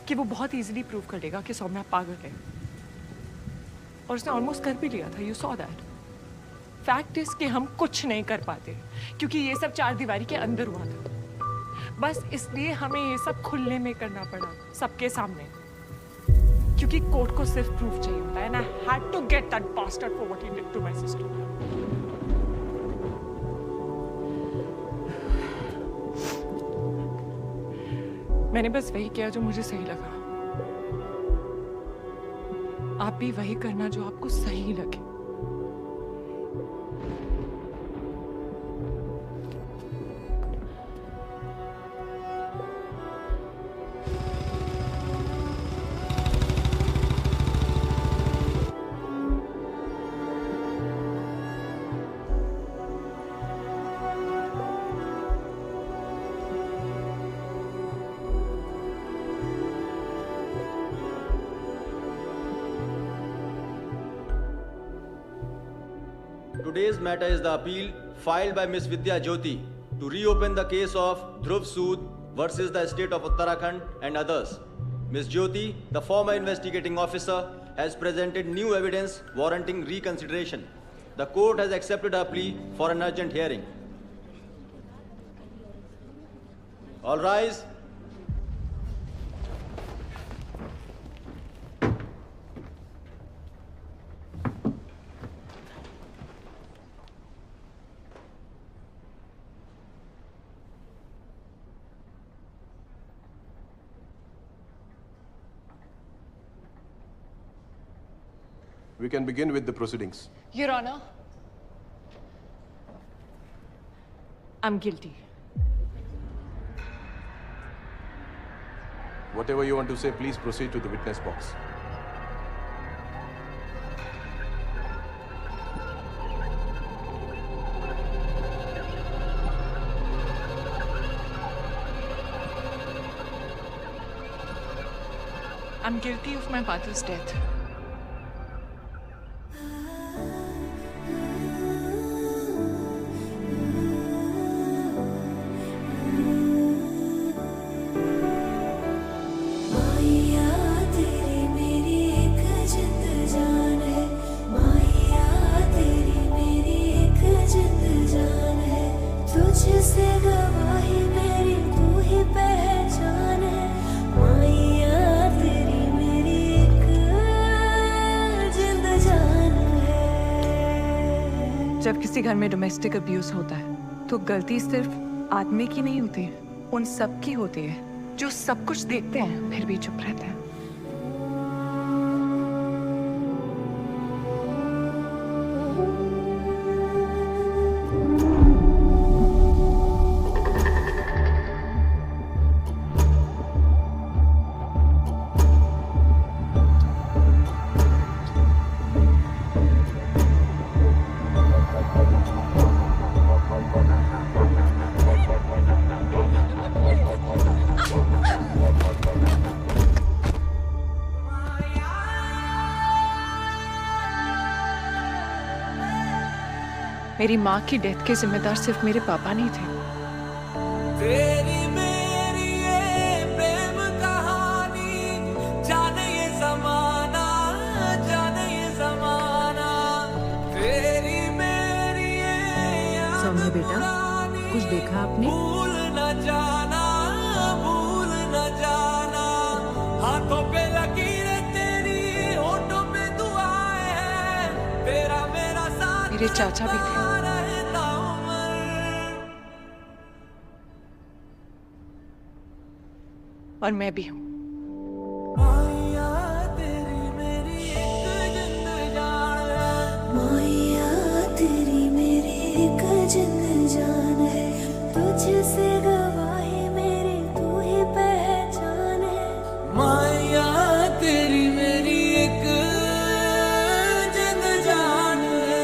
कि वो बहुत इजीली प्रूव कर देगा कि सौम्या पागल है, और उसने ऑलमोस्ट कर भी लिया था। You saw that. Fact is कि हम कुछ नहीं कर पाते क्योंकि ये सब 4 दीवारी के अंदर हुआ था। बस इसलिए हमें ये सब खुले में करना पड़ा, सबके सामने। क्योंकि कोर्ट को सिर्फ प्रूफ चाहिए होता है, and I had to get that bastard for what he did to my sister. मैंने बस वही किया जो मुझे सही लगा। आप भी वही करना जो आपको सही लगे। Today's matter is the appeal filed by Ms. Vidya Jyoti to reopen the case of Dhruv Sood versus the state of Uttarakhand and others. Ms. Jyoti, the former investigating officer, has presented new evidence warranting reconsideration. The court has accepted her plea for an urgent hearing. All rise. We can begin with the proceedings. Your Honor, I'm guilty. Whatever you want to say, please proceed to the witness box. I'm guilty of my father's death. जब किसी घर में domestic abuse होता है तो गलती सिर्फ आदमी की नहीं होती है, उन सब की होती है जो सब कुछ देखते हैं फिर भी चुप रहते हैं। मेरी माँ की डेथ के जिम्मेदार सिर्फ मेरे पापा नहीं थे। तेरी मेरी ये प्रेम कहानी, जाने ये ज़माना, जाने ये ज़माना। तेरी मेरी ये सौम्य बेटा, कुछ देखा आपने? भूल न जाना, भूल न जाना। हाथों पे लकीरें तेरी, होठों पे दुआएं हैं। तेरा मेरा साथ मेरे चाचा भी थे। और मैं भी हूँ। माया तेरी मेरी एक जिंद जान है। माया तेरी मेरी एक जिंद जान है। तुझसे गवाही मेरी तू ही पहचान है। माया तेरी मेरी एक जिंद जान है।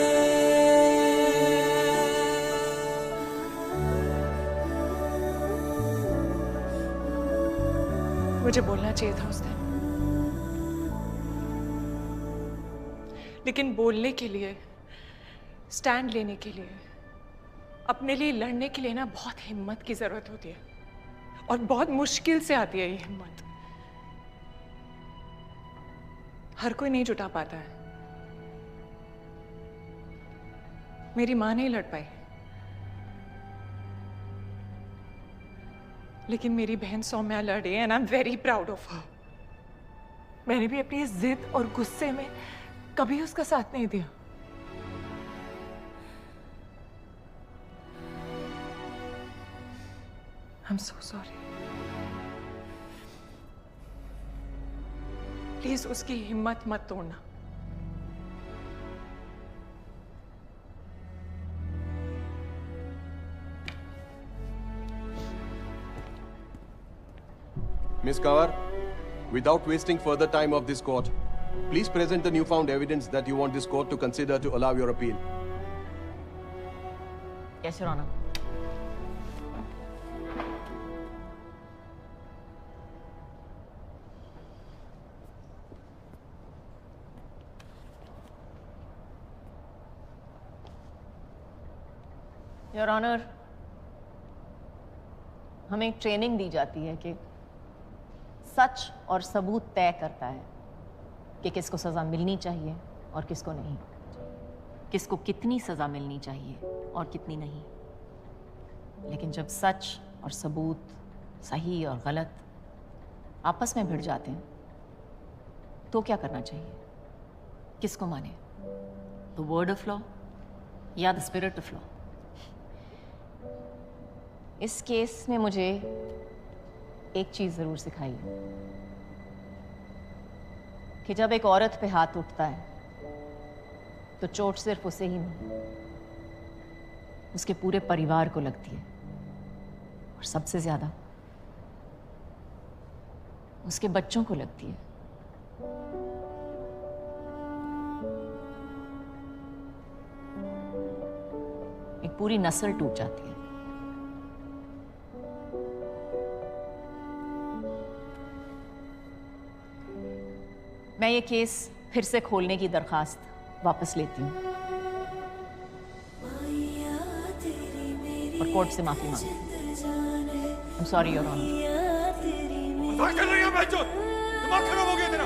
मुझे बोलना चाहिए था उस दिन, लेकिन बोलने के लिए, स्टैंड लेने के लिए, अपने लिए लड़ने के लिए ना बहुत हिम्मत की जरूरत होती है और बहुत मुश्किल से आती है ये हिम्मत। हर कोई नहीं जुटा पाता है। मेरी मां नहीं लड़ पाई, लेकिन मेरी बहन सौम्या लड़ी and I am very proud of her. मैंने भी अपनी इस जिद और गुस्से में कभी उसका साथ नहीं दिया। I'm so sorry. प्लीज उसकी हिम्मत मत तोड़ना। Miss Kawar, without wasting further time of this court, please present the newfound evidence that you want this court to consider to allow your appeal. Yes, Your Honor. Your honour, हमें एक training दी जाती है कि सच और सबूत तय करता है कि किसको सज़ा मिलनी चाहिए और किसको नहीं, किसको कितनी सज़ा मिलनी चाहिए और कितनी नहीं। लेकिन जब सच और सबूत, सही और गलत आपस में भिड़ जाते हैं तो क्या करना चाहिए? किसको माने? द वर्ड ऑफ लॉ या द स्पिरिट ऑफ लॉ? इस केस ने मुझे एक चीज जरूर सिखाई है कि जब एक औरत पे हाथ उठता है तो चोट सिर्फ उसे ही नहीं, उसके पूरे परिवार को लगती है, और सबसे ज्यादा उसके बच्चों को लगती है। एक पूरी नस्ल टूट जाती है। मैं ये केस फिर से खोलने की दरखास्त वापस लेती हूँ और कोर्ट से माफी मांगती हूँ। I'm sorry, Your Honor. क्या कर रही है बच्चों? दिमाग खराब हो गया तेरा?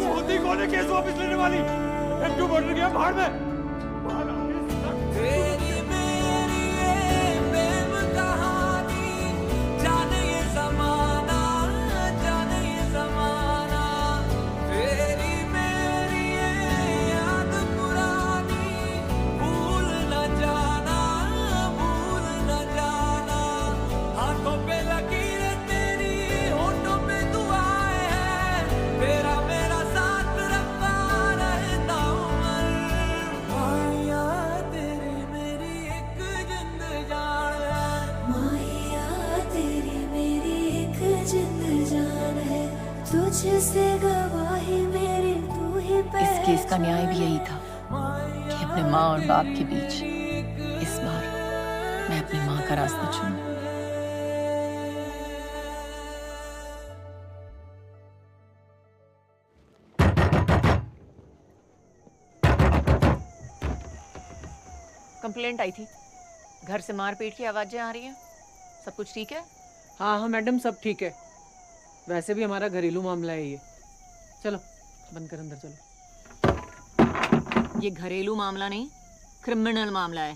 मोदी कौन है केस वापस लेने वाली? एक क्यों बढ़ गया बाहर में? तेरी मेरी ये प्रेम कहानी, जाने ये ज़माना, जाने ये ज़माना। तेरी मेरी ये याद पुरानी, भूल न जाना, भूल न जाना। हाथों पे लकीरें तेरी, होठों पे दुआएं हैं, तेरा मेरा साथ रखा रहता उम्र। माया तेरी मेरी एक जिंद जान है, माया तेरी मेरी एक जिंद जान है, तुझसे गवाही मेरी तू ही इस केस का न्याय भी यही था कि अपने माँ और बाप के बीच इस बार मैं अपनी माँ का रास्ता चुनूं। कंप्लेंट आई थी, घर से मारपीट की आवाजें आ रही हैं। सब कुछ ठीक है? हाँ हाँ मैडम, सब ठीक है। वैसे भी हमारा घरेलू मामला है ये। चलो बंद कर, अंदर चलो। ये घरेलू मामला नहीं, क्रिमिनल मामला है।